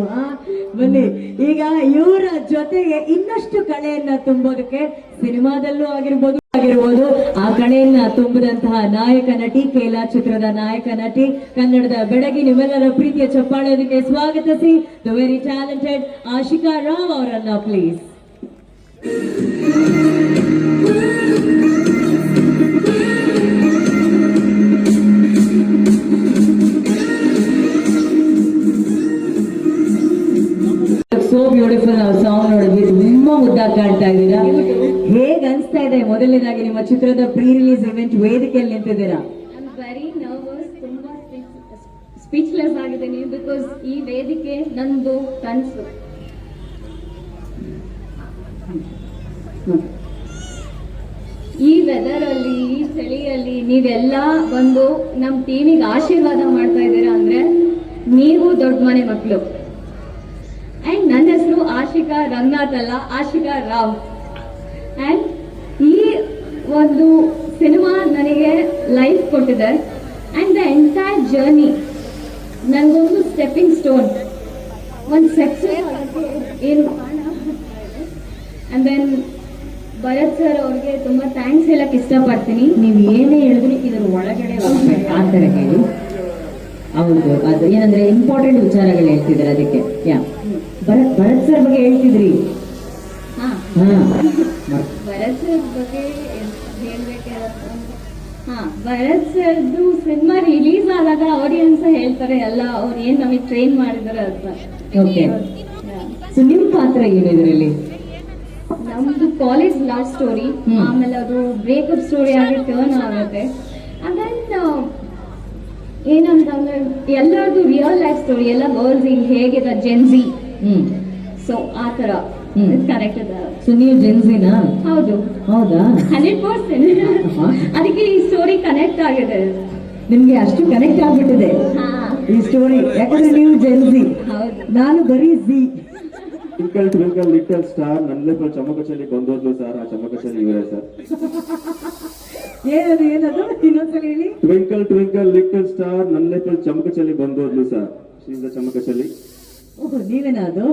ಬನ್ನಿ, ಈಗ ಇವರ ಜೊತೆಗೆ ಇನ್ನಷ್ಟು ಕಳೆಯನ್ನ ತುಂಬೋದಕ್ಕೆ ಸಿನಿಮಾದಲ್ಲೂ ಆಗಿರ್ಬೋದು ಆ ಕಳೆಯನ್ನ ತುಂಬಿದಂತಹ ನಾಯಕ ನಟಿ, ಕೇಲಾ ಚಿತ್ರದ ನಾಯಕ ನಟಿ, ಕನ್ನಡದ ಬೆಡಗಿ, ನಿಮ್ಮೆಲ್ಲರ ಪ್ರೀತಿಯ ಚಪ್ಪಾಳೆಯೊಂದಿಗೆ ಸ್ವಾಗತಿಸಿ the very talented Ashika Rao ಅವರನ್ನ ಪ್ಲೀಸ್. So beautiful. ನಾವು ಸಾಂಗ್ ನೋಡಿದ್ವಿ, ತುಂಬಾ ಮುದ್ದಾಗಿ ಕಾಣ್ತಾ ಇದ್ದೀರಾ. ಹೇಗ್ ಅನ್ಸ್ತಾ ಇದೆ ಮೊದಲನೇದಾಗಿ ನಿಮ್ಮ ಚಿತ್ರದ ಪ್ರೀ ರಿಲೀಸ್ ಇವೆಂಟ್ ವೇದಿಕೆಯಲ್ಲಿ ನಿಂತಿದ್ದೀರಾ? ವೆರಿ ನರ್ವಸ್, ತುಂಬಾ ಸ್ಪೀಚ್ಲೆಸ್ ಆಗಿದ್ದೀನಿ, ಬಿಕಾಸ್ ಈ ವೇದಿಕೆ ನಂದು ಕನಸು. ಈ ವೆದರ್ ಅಲ್ಲಿ, ಈ ಚಳಿಯಲ್ಲಿ ನೀವೆಲ್ಲ ಬಂದು ನಮ್ಮ ಟೀಮಿಗೆ ಆಶೀರ್ವಾದ ಮಾಡ್ತಾ ಇದ್ದೀರಾ ನೀವು ದೊಡ್ಡ ಮನೆ ಮಕ್ಕಳು. ಅಂಡ್ ನನ್ನ ಹೆಸರು ಆಶಿಕಾ ರಂಗನಾಥ್ ಅಲ್ಲ, ಆಶಿಕಾ ರಾವ್. ಅಂಡ್ ಈ ಒಂದು ಸಿನಿಮಾ ನನಗೆ ಲೈಫ್ ಕೊಟ್ಟಿದೆ. ಅಂಡ್ ದ ಎಂಟೈರ್ ಜರ್ನಿ ನನಗೊಂದು ಸ್ಟೆಪ್ಪಿಂಗ್ ಸ್ಟೋನ್, ಒಂದು ಸಕ್ಸಸ್ ಏನು ಅಂಡ್ ದೆನ್ ಭರತ್ ಸರ್ ಅವ್ರಿಗೆ ತುಂಬಾ ಥ್ಯಾಂಕ್ಸ್ ಹೇಳಕ್ ಇಷ್ಟಪಡ್ತೀನಿ. ನೀವು ಏನೇ ಹೇಳಿದ್ರು ಇದ್ರ ಒಳಗಡೆ ಹೋಗ್ಬೇಕು ಆ ಥರ ಹೇಳಿ. ಹೌದು, ಅದು ಏನಂದ್ರೆ ಇಂಪಾರ್ಟೆಂಟ್ ವಿಚಾರಗಳು ಹೇಳ್ತಿದ್ದಾರೆ ಅದಕ್ಕೆ. ಭರತ್ ಸರ್ ಬಗ್ಗೆ ಹೇಳ್ತಿದ್ರಿ. ಹಾ, ಹಾ, ಭರತ್ ಸರ್ ಬಗ್ಗೆ ಹೇಳ್ಬೇಕಾದ್ರೆ, ಹಾ, ಭರತ್ ಸರ್ದು ಸಿನಿಮಾ ರಿಲೀಸ್ ಆದಾಗ ಆಡಿಯನ್ಸ್ ಹೇಳ್ತಾರೆ ಎಲ್ಲ ಅವ್ರು ಏನ್ ನಮಗೆ ಟ್ರೈನ್ ಮಾಡಿದಾರೆ ಅಂತ. ಓಕೆ. ಸೊ ನಿಮ್ ಪಾತ್ರ ಏನು ಇದರಲ್ಲಿ? ನಮ್ದು ಕಾಲೇಜ್ ಲವ್ ಸ್ಟೋರಿ, ಆಮೇಲೆ ಅದು ಬ್ರೇಕಪ್ ಸ್ಟೋರಿ ಆಗಿ ಟರ್ನ್ ಆಗುತ್ತೆ. ಅದನ್ನ ಏನಂತಂದ್ರೆ ಎಲ್ಲರದು ರಿಯಲ್ ಲೈಫ್ ಸ್ಟೋರಿ, ಎಲ್ಲ ಗರ್ಲ್ಸ್ ಈಗ ಹೇಗಿದೆ ಜೆನ್ಸಿ, ಸೊ ಆ ತರ ಕರೆಕ್ಟ್ ಇದೆ. ಸೊ ನೀವು ಜೆನ್ಸಿನಾ? ಹೌದು. ಹೌದಾ? 100%. ಅದಕ್ಕೆ ಈ ಸ್ಟೋರಿ ಕನೆಕ್ಟ್ ಆಗಿದೆ. ನಿಮ್ಗೆ ಅಷ್ಟು ಕನೆಕ್ಟ್ ಆಗ್ಬಿಟ್ಟಿದೆ ಹಾ, ಈ ಸ್ಟೋರಿ, ಯಾಕಂದ್ರೆ ನೀವು ಜೆನ್ಸಿ, ಹೌದು. ನಾನು ಬರೀ Zee. Twinkle twinkle little star ನನ್ನೆಲ್ಲ ಚಮಕಚಲಿ ಬಂದೋದ್ಲು ಸರ್. ಆ ಚಮಕಚಲಿ ಇವರೇ ಸರ್. ಏನದು ಏನದು ಇನ್ನೊಂದ್ಸಲ ಹೇಳಿ. ಟ್ವಿಂಕಲ್ ಟ್ವಿಂಕಲ್ ಲಿಟಲ್ ಸ್ಟಾರ್ ನನ್ನೆಲ್ಲ ಚಮಕಚಲಿ ಬಂದೋದ್ಲು ಸರ್. ಶ್ರೀದ ಚಮಕಚಲಿ. ಓಹ್, ನೀವೇನಾ ಅದು?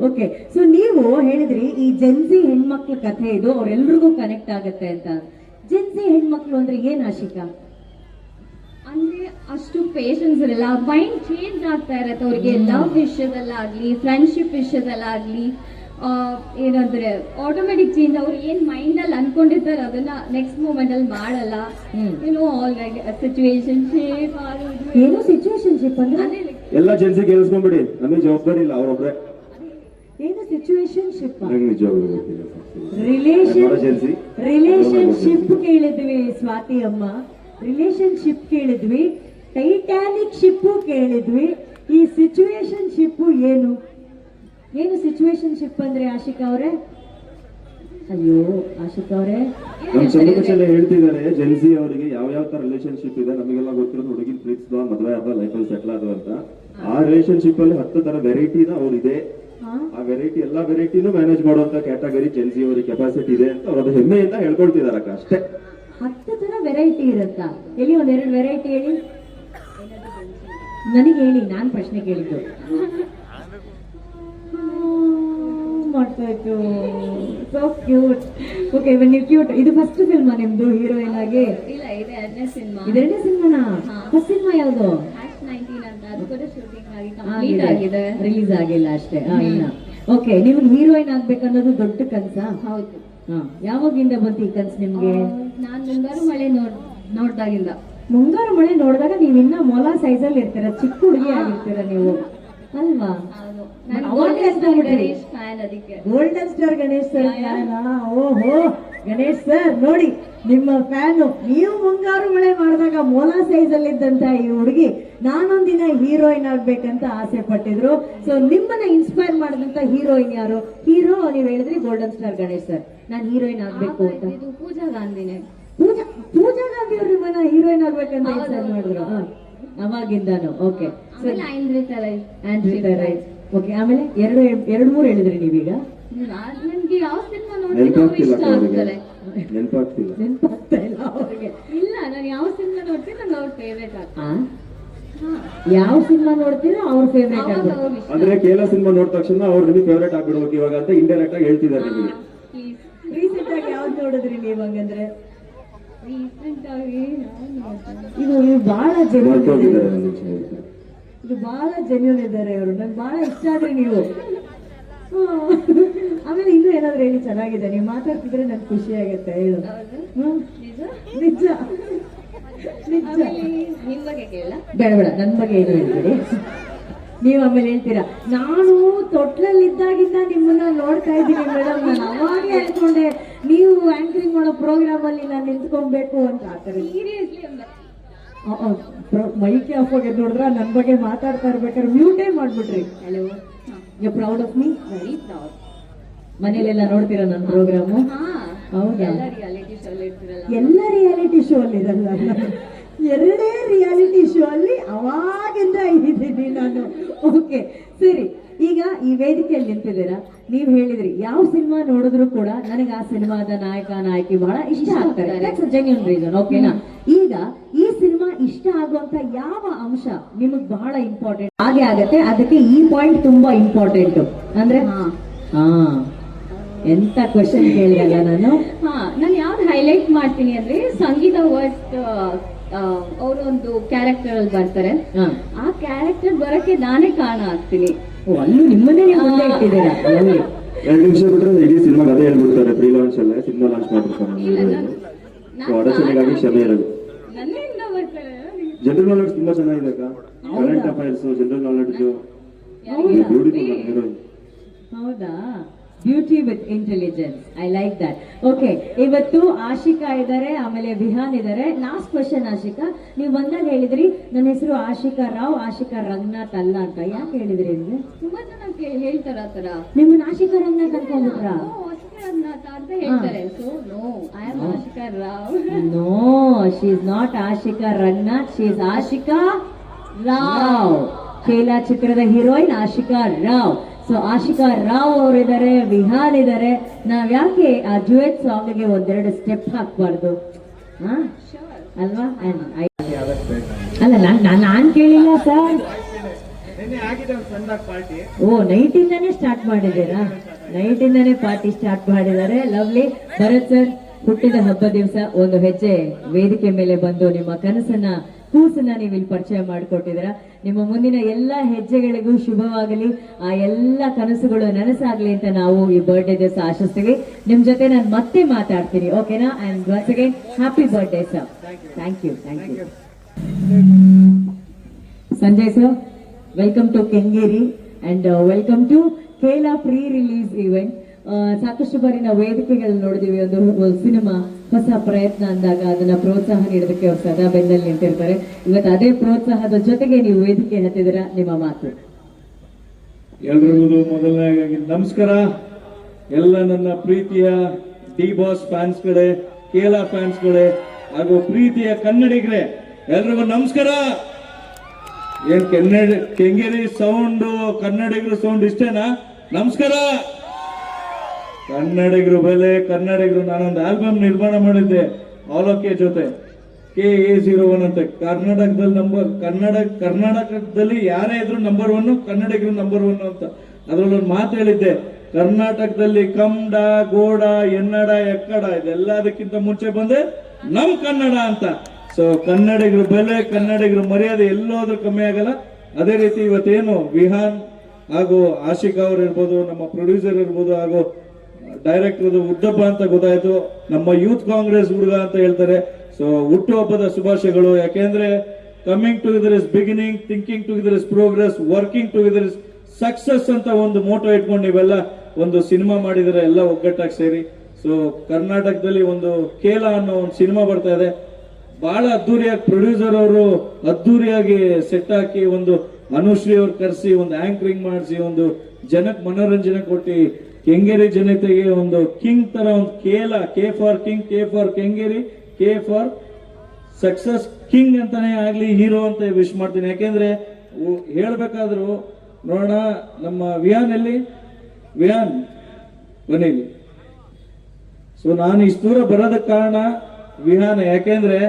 ಓಕೆ. ಸೊ ನೀವು ಹೇಳಿದ್ರಿ ಈ ಜೆನ್ಸಿ ಹೆಣ್ಮಕ್ಳ ಕಥೆ ಇದು, ಅವ್ರೆಲ್ರಿಗೂ ಕನೆಕ್ಟ್ ಆಗತ್ತೆ ಅಂತ. ಜೆನ್ಸಿ ಹೆಣ್ಮಕ್ಳು ಅಂದ್ರೆ ಏನ್ ಆಶಿಕಾ? ಅಂದ್ರೆ ಅಷ್ಟು ಪೇಷನ್ಸ್ ಇರಲ್ಲ, ಮೈಂಡ್ ಚೇಂಜ್ ಆಗ್ತಾ ಇರತ್ತೆ ಅವ್ರಿಗೆ. ಲವ್ ವಿಷಯದಲ್ಲಾಗ್ಲಿ, ಫ್ರೆಂಡ್ಶಿಪ್ ವಿಷಯದಲ್ಲಾಗ್ಲಿ, ಏನಂದ್ರೆ ಆಟೋಮೆಟಿಕ್ ಚೇಂಜ್. ಅವ್ರು ಏನ್ ಮೈಂಡ್ ಅಲ್ಲಿ ಅನ್ಕೊಂಡಿರ್ತಾರೆ ಅದನ್ನ ನೆಕ್ಸ್ಟ್ ಮೂಮೆಂಟ್ ಅಲ್ಲಿ ಮಾಡಲ್ಲ. ಏನೋ ಆಲ್ರೆಡಿ ಸಿಚುವೇಶನ್ ಶೇಪ್ ಏನು ಸಿಚುವೇಶನ್ಶಿಪ್ ಅಂದ್ರೆ? ಎಲ್ಲ ಜೆನ್ಸಿ ಗೆಲ್ಸ್ಕೊಂಡ್ಬಿಡಿ, ನಮಗೆ ಜವಾಬ್ದಾರಿ ಇಲ್ಲ, ಅವ್ರೊಬ್ರೆ. ಏನು ಸಿಚುವೇಶನ್ಶಿಪ್? ನಂಗೆ ನಿಜವಾಗ್ಲೂ ಗೊತ್ತಿಲ್ಲ ಜೆನ್ಸಿ. ರಿಲೇಶನ್ಶಿಪ್ ಕೇಳಿದ್ವಿ ಸ್ವಾತಿ ಅಮ್ಮ, ರಿಲೇಶನ್ಶಿಪ್ ಕೇಳಿದ್ವಿ, ಟೈಟಾನಿಕ್ ಶಿಪ್ ಕೇಳಿದ್ವಿ. ಈ ಸಿಚುವೇಶನ್ಶಿಪ್ ಏನು? ಏನು ಸಿಚುವೇಶನ್ಶಿಪ್ ಅಂದ್ರೆ ಆಶಿಕಾ ಅವರೇ? ಅಯ್ಯೋ ಆಶಿಕಾ ಅವರೇ, ನಮ್ ಚಮಕಚಲೆ ಹೇಳ್ತಿದ್ದಾರೆ ಜೆನ್ಸಿ ಅವರಿಗೆ ಯಾವ ಯಾವ ತರ ರಿಲೇಶನ್ಶಿಪ್ ಇದೆ. ನಮಗೆಲ್ಲ ಗೊತ್ತಿರೋದು ಹುಡುಗಿನ ಪ್ರೀತಿಸಿದ, ಮದುವೆ ಆದ, ಲೈಫಲ್ಲಿ ಸೆಟ್ಲ್ ಆದ ಅಂತ. ಆ ರಿಲೇಶನ್ಶಿಪ್ ಅಲ್ಲಿ 10 ತರ ವೆರೈಟಿನ ಅವ್ರು ಇದೆ. ಆ ವೆರೈಟಿ ಎಲ್ಲಾ ವೆರೈಟಿನೂ ಮ್ಯಾನೇಜ್ ಮಾಡುವಂತ ಕ್ಯಾಟಗರಿ ಜೆನ್ಸಿ ಅವರಿಗೆ ಕೆಪಾಸಿಟಿ ಇದೆ ಅಂತ ಅವ್ರದ್ದು ಹೆಮ್ಮೆಯಿಂದ ಹೇಳ್ಕೊಳ್ತಿದಾರೆ ಅಷ್ಟೇ. 10 ತರ ವೆರೈಟಿ ಇರುತ್ತಾ? ಎಲ್ಲಿ ಒಂದೆರಡು ವೆರೈಟಿ ಹೇಳಿ ನನಗೆ, ಹೇಳಿ. ನಾನ್ ಪ್ರಶ್ನೆ ಕೇಳಿದ್ದು ಮಾಡ್ತಾ ಇತ್ತು. So cute. ಓಕೆ, ನೀವು ಕ್ಯೂಟ್. ಇದು ಫಸ್ಟ್ ಫಿಲ್ಮಾ ನಿಮ್ದು ಹೀರೋಯಿನ್ ಆಗಿ? ಇಲ್ಲ, ಇದೆ ಎರಡನೇ ಸಿನಿಮಾ. ಇದೆರಡನೇ ಸಿನಿಮಾನಾ? ಫಸ್ಟ್ ಸಿನಿಮಾ ಯಾವುದು? #19 ಅಂತ, ಅದು ಕೂಡ ಶೂಟಿಂಗ್ ಆಗಿ ಕಂಪ್ಲೀಟ್ ಆಗಿದೆ, ರಿಲೀಸ್ ಆಗಿಲ್ಲ ಅಷ್ಟೇ. ಇಲ್ಲ. ಓಕೆ, ನಿಮ್ಗೆ ಹೀರೋಯಿನ್ ಆಗ್ಬೇಕನ್ನೋದು ದೊಡ್ಡ ಕನ್ಸಾ? ಹೌದು. ಯಾವಾಗಿಂದ ಬಂತು ಈ ಕನ್ಸು ನಿಮ್ಗೆ? ನಾನ್ ಮುಂಗಾರು ಮಳೆ ನೋಡ್ದಾಗಿಂದ. ಮುಂಗಾರು ಮಳೆ ನೋಡಿದಾಗ ನೀವ್ ಇನ್ನ ಮೊಲ ಸೈಜಲ್ಲಿ ಇರ್ತೀರ, ಚಿಕ್ಕ ಹುಡುಗಿ ಆಗಿರ್ತೀರ ನೀವು ಅಲ್ವಾ? ಫ್ಯಾನ್ ಅದಕ್ಕೆ. ಗೋಲ್ಡನ್ ಸ್ಟಾರ್ ಗಣೇಶ್ ಸರ್ ಫ್ಯಾನಾ? ಓಹೋ, ಗಣೇಶ್ ಸರ್ ನೋಡಿ ನಿಮ್ಮ ಫ್ಯಾನು. ನೀವು ಮುಂಗಾರು ಮಳೆ ಮಾಡಿದಾಗ ಮೊಲ ಸೈಜ್ ಅಲ್ಲಿ ಇದ್ದಂತ ಈ ಹುಡುಗಿ ನಾನೊಂದಿನ ಹೀರೋಯಿನ್ ಆಗ್ಬೇಕಂತ ಆಸೆ ಪಟ್ಟಿದ್ರು. ಸೊ ನಿಮ್ಮನ್ನ ಇನ್ಸ್ಪೈರ್ ಮಾಡಿದಂತ ಹೀರೋಯಿನ್ ಯಾರು? ಹೀರೋ ನೀವ್ ಹೇಳಿದ್ರಿ ಗೋಲ್ಡನ್ ಸ್ಟಾರ್ ಗಣೇಶ್ ಸರ್, ನಾನ್ ಹೀರೋಯಿನ್ ಆಗ್ಬೇಕು ಅಂತ. ಇದು ಪೂಜಾ ಗಾಂಧಿನೇ. ಪೂಜಾ ಗಾಂಧಿ ಅವ್ರು ನಿಮ್ಮನ್ನ ಹೀರೋಯಿನ್ ಆಗ್ಬೇಕಂತ ಇನ್ಸ್ಪೈರ್ ಮಾಡಿದ್ರು ಅವಾಗಿಂದಾನು? ಓಕೆ. ಓಕೆ, ಆಮೇಲೆ ಎರಡು ಮೂರು ಹೇಳಿದ್ರಿ ನೀವೀಗ. ನನ್ಗೆ ಯಾವ ಸಿನಿಮಾ ನೋಡಿದ್ರು ನೆನಪಾಗ್ತಿಲ್ಲ ಇಷ್ಟ ಅವ್ರಿಗೆ, ಆಗ್ತಾರೆ. ನೆನಪಾಗ್ತಿಲ್ಲ. ನೆನಪಾಗ್ತಾ ಇಲ್ಲ ಅವ್ರಿಗೆ. ಇಲ್ಲ, ನಾನು ಯಾವ ಸಿನಿಮಾ ನೋಡ್ತೀನಿ ನಂಗೆ ಅವ್ರ ಫೇವ್ರೇಟ್ ಆಗ್ತದೆ. ಯಾವ ಸಿನಿಮಾ ನೋಡ್ತೀರೋ ಅವ್ರ ಫೇವ್ರೇಟ್ ಆಗುತ್ತೆ. ಅವ್ರ ಇಷ್ಟ. ಅಂದ್ರೆ ಕೇರಳ ಸಿನಿಮಾ ನೋಡಿದ ತಕ್ಷಣ ಅವ್ರು ನಿಮಗೆ ಫೇವರೇಟ್ ಆಗ್ಬಿಡ್ಬೇಕು ಇವಾಗ ಅಂತ ಇಂಡೈರೆಕ್ಟ್ ಆಗಿ ಹೇಳ್ತಿದ್ದಾರೆ ನಿಮಗೆ. ಪ್ಲೀಸ್. ರೀಸೆಂಟ್ ಆಗಿ ಯಾವ್ದು ನೋಡಿದ್ರಿ ನೀವು ಹಂಗಂದ್ರೆ? ರೀಸೆಂಟ್ ಆಗಿ ಇದು ಬಹಳ ಜೆನ್ಯೂನ್ ಮರ್ತೋಗಿದ್ದಾರೆ ಇದೆ. ಒಂದು ನಿಮಿಷ ಹೇಳ್ತಾರೆ. ಇದು ಬಹಳ ಜೆನ್ಯೂನ್ ಇದ್ದಾರೆ ಅವರು, ನನ್ಗೆ ಬಹಳ ಇಷ್ಟ ಆದ್ರಿ ನೀವು. ಆಮೇಲೆ ಇನ್ನೂ ಏನಾದ್ರು ಹೇಳಿ, ಚೆನ್ನಾಗಿದೆ. ನೀವು ಮಾತಾಡ್ತಿದ್ರೆ ನನ್ಗೆ ಖುಷಿ ಆಗುತ್ತೆ. ಹೇಳು. ನಿಜ. ನಿಜ ನಿಜ. ಆಮೇಲೆ ನಿಮ್ ಬಗ್ಗೆ ಕೇಳ. ಬೇಡ ಬೇಡ, ನನ್ ಬಗ್ಗೆ ಏನು ಹೇಳ್ತೀರಿ ನೀವು. ಆಮೇಲೆ ಹೇಳ್ತೀರಾ ನಾನು ತೊಟ್ಲಲ್ಲಿದ್ದಾಗಿಂದ ನಿಮ್ಮನ್ನ ನೋಡ್ತಾ ಇದ್ದೀನಿ ಮೇಡಮ್, ನಾನು ಅವಾಗೇ ಅನ್ಕೊಂಡೆ ನೀವು ಆಂಕರಿಂಗ್ ಮಾಡೋ ಪ್ರೋಗ್ರಾಮ್ ಅಲ್ಲಿ ನಾನು ನಿಂತ್ಕೊಬೇಕು ಅಂತ. ಆತರ ಸೀರಿಯಸ್ಲಿ ಅಂದ. ಮೈಕೆ ಆಫ್ ಆಗಿ ನೋಡಿದ್ರ ನನ್ ಬಗ್ಗೆ ಮಾತಾಡ್ತಾ ಇರ್ಬೇಕಾದ್ರೆ ಮ್ಯೂಟೇ ಮಾಡ್ಬಿಟ್ರಿ. Hello. You proud of me? Very proud. ಮನೇಲೆಲ್ಲ ನೋಡ್ತೀರಾ ನನ್ನ ಪ್ರೋಗ್ರಾಮು? ಹೌದಾ? ಎಲ್ಲ ರಿಯಾಲಿಟಿ ಶೋ ಅಲ್ಲಿ ಇರ್ತಿರಲ್ಲ. ಎಲ್ಲ ರಿಯಾಲಿಟಿ ಶೋ ಅಲ್ಲಿ ಇರಲ್ಲ, ಎರಡೇ ರಿಯಾಲಿಟಿ ಶೋ ಅಲ್ಲಿ ಅವಾಗಿಂದ ಇದ್ದೀನಿ ನಾನು. ಓಕೆ ಸರಿ, ಈಗ ಈ ವೇದಿಕೆಯಲ್ಲಿ ನಿಂತಿದ್ದೀರಾ, ನೀವು ಹೇಳಿದ್ರಿ ಯಾವ ಸಿನಿಮಾ ನೋಡಿದ್ರು ಕೂಡ ನನಗೆ ಆ ಸಿನಿಮಾದ ನಾಯಕ ನಾಯಕಿ ಬಹಳ ಇಷ್ಟ ಆಗ್ತಾರೆ. That's a genuine reason. ಓಕೆನಾ? ಈಗ ಈ ಸಿನಿಮಾ ಇಷ್ಟ ಆಗುವಂತ ಯಾವ ಅಂಶ ನಿಮಗ್ ಬಹಳ ಇಂಪಾರ್ಟೆಂಟ್ ಹಾಗೆ ಆಗತ್ತೆ, ಅದಕ್ಕೆ ಈ ಪಾಯಿಂಟ್ ತುಂಬಾ ಇಂಪಾರ್ಟೆಂಟ್ ಅಂದ್ರೆ ಹಾ ಎಂತ ಕ್ವಶನ್ ಕೇಳಿದಲ್ಲ ನಾನು. ನಾನು ಯಾವ್ದು ಹೈಲೈಟ್ ಮಾಡ್ತೀನಿ ಅಂದ್ರೆ ಸಂಗೀತ ವರ್ಟ್ ಅವರು ಒಂದು ಕ್ಯಾರೆಕ್ಟರ್ ಅಲ್ಲಿ ಬರ್ತಾರೆ. ಹಾ. ಆ ಕ್ಯಾರೆಕ್ಟರ್ ಬರಕ್ಕೆ ನಾನೇ ಕಾರಣ ಆಗ್ತೀನಿ. ಓ, ಅಲ್ಲೂ ನಿಮ್ಮನ್ನೇ ನೀವು ಮುಂದೆ ಇಟ್ಟಿದ್ದೀರಾ. lovely. 2 ನಿಮಿಷ ಬಿಟ್ರೆ ಇಡೀ ಸಿನಿಮಾ ಅದೇ ಹೇಳ್ಬಿಡ್ತಾರೆ. ಪ್ರೀ ಲಾಂಚ್ ಅಲ್ಲೇ ಸಿನಿಮಾ ಲಾಂಚ್ ಮಾಡ್ಬಿಡ್ತಾರೆ. ಅಡಚಣೆಗಾಗಿ ಕ್ಷಮೆ ಇರೋದು. ನನ್ನಿಂದ ಬರ್ತಾರೆ. ಜನರಲ್ ನಾಲೆಡ್ಜ್ ತುಂಬಾ ಚೆನ್ನಾಗಿದೆ ಅಕ್ಕ. Current affairs, general knowledge, beautiful heroine. ಹೌದಾ? Beauty with intelligence, I like that. Okay, ಇವತ್ತು ಆಶಿಕಾ ಇದ್ದಾರೆ, ಆಮೇಲೆ ವಿಹಾನ್ ಇದ್ದಾರೆ. ಲಾಸ್ಟ್ ಕ್ವಶನ್ ಆಶಿಕಾ, ನೀವು ಬಂದಾಗ ಹೇಳಿದ್ರಿ ನನ್ನ ಹೆಸರು ಆಶಿಕಾ ರಾವ್, ಆಶಿಕಾ ರಂಗನಾಥ್ ಅಲ್ಲ ಅಂತ. ಯಾಕೆ ಹೇಳಿದ್ರಿ ಅಂದ್ರೆ? ತುಂಬಾ ಜನ ಹೇಳ್ತಾರ ಆ ತರ. ನಿಮ್ಮನ್ನ ಆಶಿಕಾ ರಂಗನಾಥ್ ಅನ್ಕೊಂಡ್ಬಿಟ್ರ? ಆಶಿಕಾ ರಂಗನಾಥ್ ಅಂತ ಹೇಳ್ತಾರೆ. So no, I am Ashika Rao. No, she is not Ashika Ranganath, she is Ashika Rao. Kela ಚಿತ್ರದ ಹೀರೋಯಿನ್ ಆಶಿಕಾ ರಾವ್. ಸೊ ಆಶಿಕಾ ರಾವ್ ಅವರಿದ್ದಾರೆ, ವಿಹಾನ್ ಇದ್ದಾರೆ. ನಾವ್ ಯಾಕೆ ಆ ಡ್ಯುಯೆಟ್ ಸಾಂಗ್ಗೆ ಒಂದೆರಡು ಸ್ಟೆಪ್ ಹಾಕ್ಬಾರ್ದು ಅಲ್ವಾ? ಅಲ್ಲ, ನಾನ್ ಕೇಳಿಲ್ಲ ಸರ್. ಓ, ನೈಟ್ ಇಂದಾನೆ ಸ್ಟಾರ್ಟ್ ಮಾಡಿದ್ದೀರಾ? ನೈಟ್ ಇಂದಾನೆ ಪಾರ್ಟಿ ಸ್ಟಾರ್ಟ್ ಮಾಡಿದ್ದಾರೆ. ಲವ್ಲಿ. ಭರತ್ ಸರ್, ಹುಟ್ಟಿದ ಹಬ್ಬ ದಿವಸ ಒಂದು ಹೆಜ್ಜೆ ವೇದಿಕೆ ಮೇಲೆ ಬಂದು ನಿಮ್ಮ ಕನಸನ್ನ, ಕೂಸನ್ನ ನೀವು ಇಲ್ಲಿ ಪರಿಚಯ ಮಾಡಿಕೊಟ್ಟಿದ್ದೀರಾ. ನಿಮ್ಮ ಮುಂದಿನ ಎಲ್ಲಾ ಹೆಜ್ಜೆಗಳಿಗೂ ಶುಭವಾಗಲಿ, ಆ ಎಲ್ಲಾ ಕನಸುಗಳು ನನಸಾಗ್ಲಿ ಅಂತ ನಾವು ಈ ಬರ್ಡೇ ದಿವಸ ಆಶಿಸ್ತೀವಿ. ನಿಮ್ ಜೊತೆ ನಾನು ಮತ್ತೆ ಮಾತಾಡ್ತೀನಿ, ಓಕೆನಾ? And once again happy birthday sir. Thank you. Sanjay sir, welcome to Kengeri and welcome to Kela pre release event. ಸಾಕಷ್ಟು ಬಾರಿ ನಾವು ವೇದಿಕೆಗಳಲ್ಲಿ ನೋಡಿದೀವಿ, ಒಂದು ಸಿನಿಮಾ ಹೊಸ ಪ್ರಯತ್ನ ಅಂದಾಗ ಅದನ್ನ ಪ್ರೋತ್ಸಾಹ ನೀಡೋದಕ್ಕೆ ಅವ್ರು ಸದಾ ಬೆನ್ನಲ್ಲಿ ನಿಂತಿರ್ತಾರೆ. ಇವತ್ತು ಅದೇ ಪ್ರೋತ್ಸಾಹದ ಜೊತೆಗೆ ನೀವು ವೇದಿಕೆ ಹತ್ತಿದ್ದೀರಾ. ನಿಮ್ಮ ಮಾತು. ಎಲ್ರಿಗೂ ಮೊದಲನೇದಾಗಿ ನಮಸ್ಕಾರ. ಎಲ್ಲ ನನ್ನ ಪ್ರೀತಿಯ ಡಿ ಬಾಸ್ ಫ್ಯಾನ್ಸ್ಗಳೇ, ಕೇಲಾ ಫ್ಯಾನ್ಸ್ಗಳೇ ಹಾಗೂ ಪ್ರೀತಿಯ ಕನ್ನಡಿಗರೇ, ಎಲ್ರಿಗೂ ನಮಸ್ಕಾರ. ಏನ್ ಕೆಂಗೇರಿ ಸೌಂಡ್, ಕನ್ನಡಿಗರು ಸೌಂಡ್ ಇಷ್ಟೇನಾ? ನಮಸ್ಕಾರ. ಕನ್ನಡಿಗರು ಬೆಲೆ, ಕನ್ನಡಿಗರು. ನಾನೊಂದು ಆಲ್ಬಮ್ ನಿರ್ಮಾಣ ಮಾಡಿದ್ದೆ ಆಲೋಕೆ ಜೊತೆ, KA01 ಅಂತ. ಕರ್ನಾಟಕದಲ್ಲಿ ಯಾರೇ ಇದ್ರು ನಂಬರ್ 1, ಕನ್ನಡಿಗರು ನಂಬರ್ 1 ಅಂತ. ಅದ್ರಲ್ಲಿ ಒಂದು ಮಾತು ಹೇಳಿದ್ದೆ, ಕರ್ನಾಟಕದಲ್ಲಿ ಕಮ್ಮಡ, ಗೋಡ, ಎನ್ನಡ, ಎಕ್ಕಡ ಇದೆಲ್ಲದಕ್ಕಿಂತ ಮುಂಚೆ ಬಂದೆ ನಮ್ ಕನ್ನಡ ಅಂತ. ಸೊ ಕನ್ನಡಿಗರು ಬೆಲೆ, ಕನ್ನಡಿಗರು ಮರ್ಯಾದೆ ಎಲ್ಲೋದ್ರೂ ಕಮ್ಮಿ ಆಗಲ್ಲ. ಅದೇ ರೀತಿ ಇವತ್ತೇನು ವಿಹಾನ್ ಹಾಗೂ ಆಶಿಕಾ ಅವ್ರು ಇರ್ಬೋದು, ನಮ್ಮ ಪ್ರೊಡ್ಯೂಸರ್ ಇರ್ಬೋದು, ಹಾಗೂ ಡೈರೆಕ್ಟರ್ ಉದ್ದಪ್ಪ ಅಂತ ಗೊತ್ತಾಯ್ತು, ನಮ್ಮ ಯೂತ್ ಕಾಂಗ್ರೆಸ್ ಹುಡುಗ ಅಂತ ಹೇಳ್ತಾರೆ. ಸೊ ಹುಟ್ಟುಹಬ್ಬದ ಶುಭಾಶಯಗಳು. ಯಾಕೆಂದ್ರೆ coming together is beginning, thinking together is progress, working together is success ಅಂತ ಒಂದು ಮೋಟೋ ಇಟ್ಕೊಂಡು ನೀವೆಲ್ಲ ಒಂದು ಸಿನಿಮಾ ಮಾಡಿದರೆ ಎಲ್ಲ ಒಗ್ಗಟ್ಟಾಗಿ ಸೇರಿ. ಸೊ ಕರ್ನಾಟಕದಲ್ಲಿ ಒಂದು ಕೇಲಾ ಅನ್ನೋ ಒಂದು ಸಿನಿಮಾ ಬರ್ತಾ ಇದೆ. ಬಹಳ ಅದ್ದೂರಿಯಾಗಿ ಪ್ರೊಡ್ಯೂಸರ್ ಅವರು ಅದ್ದೂರಿಯಾಗಿ ಸೆಟ್ ಹಾಕಿ, ಒಂದು ಅನುಶ್ರೀ ಅವ್ರು ಕರೆಸಿ, ಒಂದು ಆಂಕರಿಂಗ್ ಮಾಡಿಸಿ, ಒಂದು ಜನಕ್ಕೆ ಮನೋರಂಜನೆ ಕೊಟ್ಟು, ಕೆಂಗೇರಿ ಜನತೆಗೆ ಒಂದು ಕಿಂಗ್ ತರ ಒಂದು Kela, K for king, K for Kengeri, K for success king ಅಂತಾನೆ ಆಗ್ಲಿ, ಹೀರೋ ಅಂತ ವಿಶ್ ಮಾಡ್ತೀನಿ. ಯಾಕೆಂದ್ರೆ ಹೇಳ್ಬೇಕಾದ್ರು ನೋಡೋಣ, ನಮ್ಮ ವಿಹಾನ್ ಎಲ್ಲಿ? ವಿಹಾನ್ ಬನ್ನಿ. ಸೊ ನಾನು ಇಷ್ಟು ದೂರ ಬರೋದಕ್ಕೆ ಕಾರಣ ವಿಹಾನ್. ಯಾಕೆಂದ್ರೆ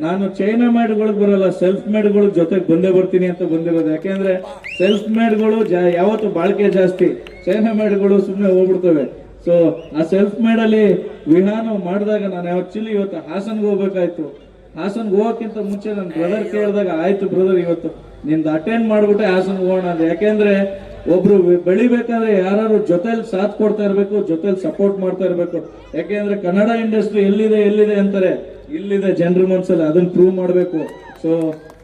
ನಾನು ಚೈನಾ ಮೇಡ್ಗಳಿಗೆ ಬರಲ್ಲ, ಸೆಲ್ಫ್ ಮೇಡ್ಗಳು ಜೊತೆಗೆ ಬಂದೇ ಬರ್ತೀನಿ ಅಂತ ಬಂದಿರೋದು. ಯಾಕೆಂದ್ರೆ ಸೆಲ್ಫ್ ಮೇಡ್ಗಳು ಯಾವತ್ತು ಬಾಳಿಕೆ ಜಾಸ್ತಿ, ಚೈನಾ ಮೇಡ್ಗಳು ಸುಮ್ಮನೆ ಹೋಗ್ಬಿಡ್ತವೆ. ಸೊ ಆ ಸೆಲ್ಫ್ ಮೇಡ್ ಅಲ್ಲಿ ವಿಹಾನ್ ಮಾಡಿದಾಗ ನಾನು ಆಕ್ಚುಲಿ ಇವತ್ತು ಹಾಸನ್ಗೆ ಹೋಗ್ಬೇಕಾಯ್ತು. ಹಾಸನ್ಗೆ ಹೋಗೋಕ್ಕಿಂತ ಮುಂಚೆ ನನ್ನ ಬ್ರದರ್ ಕೇಳಿದಾಗ, ಆಯ್ತು ಬ್ರದರ್ ಇವತ್ತು ನಿಂದು ಅಟೆಂಡ್ ಮಾಡ್ಬಿಟ್ಟೆ ಹಾಸನ್ಗೆ ಹೋಗೋಣ ಅಂತ. ಯಾಕೆಂದ್ರೆ ಒಬ್ರು ಬೆಳಿಬೇಕಾದ್ರೆ ಯಾರು ಜೊತೆಲಿ ಸಾಥ್ ಕೊಡ್ತಾ ಇರ್ಬೇಕು, ಜೊತೆಲಿ ಸಪೋರ್ಟ್ ಮಾಡ್ತಾ ಇರ್ಬೇಕು. ಯಾಕೆಂದ್ರೆ ಕನ್ನಡ ಇಂಡಸ್ಟ್ರಿ ಎಲ್ಲಿದೆ ಅಂತಾರೆ, ಇಲ್ಲಿದೆ ಜನರ ಮನ್ಸಲ್ಲಿ, ಅದನ್ನ ಪ್ರೂವ್ ಮಾಡಬೇಕು. ಸೊ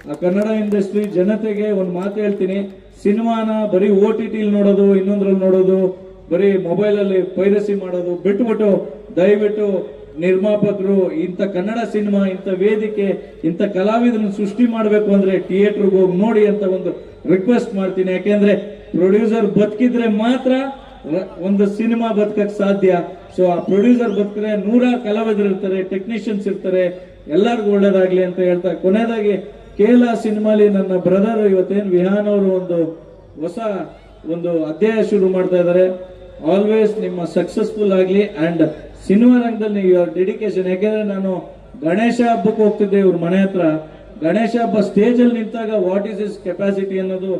ಆ ಕನ್ನಡ ಇಂಡಸ್ಟ್ರಿ ಜನತೆಗೆ ಒಂದು ಮಾತು ಹೇಳ್ತೀನಿ, ಸಿನಿಮಾನ ಬರೀ OTT ನೋಡೋದು, ಇನ್ನೊಂದ್ರಲ್ಲಿ ನೋಡೋದು, ಬರೀ ಮೊಬೈಲ್ ಅಲ್ಲಿ ಪೈರಸಿ ಮಾಡೋದು ಬಿಟ್ಬಿಟ್ಟು, ದಯವಿಟ್ಟು ನಿರ್ಮಾಪಕರು ಇಂಥ ಕನ್ನಡ ಸಿನಿಮಾ, ಇಂಥ ವೇದಿಕೆ, ಇಂಥ ಕಲಾವಿದರನ್ನು ಸೃಷ್ಟಿ ಮಾಡಬೇಕು ಅಂದ್ರೆ ಥಿಯೇಟರ್ಗೆ ಹೋಗಿ ನೋಡಿ ಅಂತ ಒಂದು ರಿಕ್ವೆಸ್ಟ್ ಮಾಡ್ತೀನಿ. ಯಾಕೆಂದ್ರೆ ಪ್ರೊಡ್ಯೂಸರ್ ಬದುಕಿದ್ರೆ ಮಾತ್ರ ಒಂದು ಸಿನಿಮಾ ಬದುಕಕ್ಕೆ ಸಾಧ್ಯ. ಸೊ ಆ ಪ್ರೊಡ್ಯೂಸರ್ ಬದುಕಿದ್ರೆ 100 ಕಲಾವಿದರು ಇರ್ತಾರೆ, ಟೆಕ್ನಿಷಿಯನ್ಸ್ ಇರ್ತಾರೆ, ಎಲ್ಲರಿಗೂ ಒಳ್ಳೇದಾಗ್ಲಿ ಅಂತ ಹೇಳ್ತಾ ಕೊನೆಯದಾಗಿ ಕೇಲ ಸಿನಿಮಾಲಿ ನನ್ನ ಬ್ರದರ್ ಇವತ್ತೇನು ವಿಹಾನ್ ಅವರು ಹೊಸ ಒಂದು ಅಧ್ಯಾಯ ಶುರು ಮಾಡ್ತಾ ಇದ್ದಾರೆ. ಆಲ್ವೇಸ್ ನಿಮ್ಮ ಸಕ್ಸಸ್ಫುಲ್ ಆಗಲಿ ಅಂಡ್ ಸಿನಿಮಾ ರಂಗದಲ್ಲಿ ಯುವರ್ ಡೆಡಿಕೇಶನ್. ಯಾಕೆಂದ್ರೆ ನಾನು ಗಣೇಶ ಹಬ್ಬಕ್ಕೆ ಹೋಗ್ತಿದ್ದೆ ಇವ್ರ ಮನೆ ಹತ್ರ. ಗಣೇಶ ಹಬ್ಬ ಸ್ಟೇಜ್ ಅಲ್ಲಿ ನಿಂತಾಗ ವಾಟ್ ಈಸ್ ಇಸ್ ಕೆಪಾಸಿಟಿ ಅನ್ನೋದು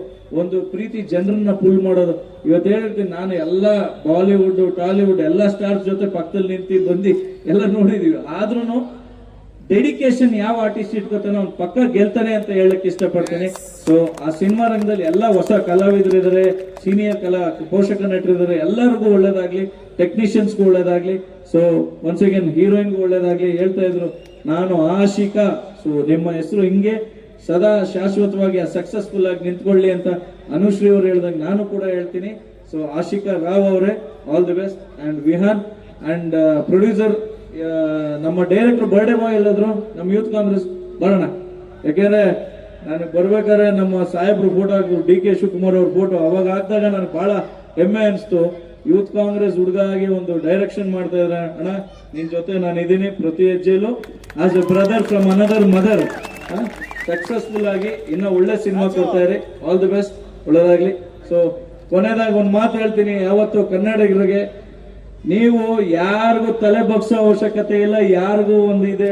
ಒಂದು ಪ್ರೀತಿ ಜನರನ್ನ ಪುಲ್ ಮಾಡೋದು. ಇವತ್ತು ಹೇಳಿರ್ತೀನಿ, ನಾನು ಎಲ್ಲ ಬಾಲಿವುಡ್ ಟಾಲಿವುಡ್ ಎಲ್ಲ ಸ್ಟಾರ್ಸ್ ಜೊತೆ ಪಕ್ಕದಲ್ಲಿ ನಿಂತು ಬಂದು ಎಲ್ಲ ನೋಡಿದೀವಿ. ಆದ್ರೂ ಡೆಡಿಕೇಶನ್ ಯಾವ ಆರ್ಟಿಸ್ಟ್ ಇಟ್ಕೋತಾನೆ ಅವ್ನು ಪಕ್ಕ ಗೆಲ್ತಾನೆ ಅಂತ ಹೇಳಕ್ ಇಷ್ಟಪಡ್ತೀನಿ. ಸೊ ಆ ಸಿನಿಮಾ ರಂಗದಲ್ಲಿ ಎಲ್ಲ ಹೊಸ ಕಲಾವಿದರು ಇದಾರೆ, ಸೀನಿಯರ್ ಪೋಷಕ ನಟರಿದ್ದಾರೆ. ಎಲ್ಲರಿಗೂ ಒಳ್ಳೇದಾಗ್ಲಿ, ಟೆಕ್ನಿಷಿಯನ್ಸ್ಗೂ ಒಳ್ಳೇದಾಗ್ಲಿ. ಸೊ ಒನ್ಸ್ ಅಗೇನ್ ಹೀರೋಯಿನ್ಗೂ ಒಳ್ಳೇದಾಗ್ಲಿ. ಹೇಳ್ತಾ ಇದ್ರು ನಾನು ಆಶಿಕಾ. ಸೊ ನಿಮ್ಮ ಹೆಸರು ಹಿಂಗೆ ಸದಾ ಶಾಶ್ವತವಾಗಿ ಸಕ್ಸಸ್ಫುಲ್ ಆಗಿ ನಿಂತ್ಕೊಳ್ಳಿ ಅಂತ ಅನುಶ್ರೀ ಅವರು ಹೇಳ್ದಂಗೆ ನಾನು ಕೂಡ ಹೇಳ್ತೀನಿ. ಸೊ ಆಶಿಕಾ ರಾವ್ ಅವರೇ, all the best. And Vihaan and producer ನಮ್ಮ ಡೈರೆಕ್ಟರ್ ಬರ್ಡೇ ಬಾಯ್ ಎಲ್ಲಾದ್ರು ನಮ್ಮ ಯೂತ್ ಕಾಂಗ್ರೆಸ್ ಬರೋಣ. ಯಾಕೆಂದ್ರೆ ನನಗೆ ಬರ್ಬೇಕಾದ್ರೆ ನಮ್ಮ ಸಾಹೇಬ್ರು ಫೋಟೋ ಹಾಕಿದ್ರು, DK ಶಿವಕುಮಾರ್ ಅವ್ರ ಫೋಟೋ. ಅವಾಗ ಹಾಕಿದಾಗ ನನಗೆ ಬಹಳ ಹೆಮ್ಮೆ ಅನಿಸ್ತು. ಯೂತ್ ಕಾಂಗ್ರೆಸ್ ಹುಡುಗ ಆಗಿ ಒಂದು ಡೈರೆಕ್ಷನ್ ಮಾಡ್ತಾ ಇದ್ರೆ, ಅಣ್ಣ ನಿನ್ ಜೊತೆ ನಾನು ಇದೀನಿ ಪ್ರತಿ ಹೆಜ್ಜೆಲು as a brother from another mother. ಸಕ್ಸಸ್ಫುಲ್ ಆಗಿ ಇನ್ನ ಒಳ್ಳೆ ಸಿನಿಮಾ ಕೊಡ್ತಾ ಇರಿ. ಆಲ್ ದಿ ಬೆಸ್ಟ್, ಒಳ್ಳೇದಾಗ್ಲಿ. ಸೊ ಕೊನೆಯದಾಗಿ ಒಂದು ಮಾತು ಹೇಳ್ತೀನಿ, ಯಾವತ್ತು ಕನ್ನಡಿಗರಿಗೆ ನೀವು ಯಾರಿಗೂ ತಲೆ ಬಗ್ಸೋ ಅವಶ್ಯಕತೆ ಇಲ್ಲ, ಯಾರಿಗೂ ಒಂದು ಇದೆ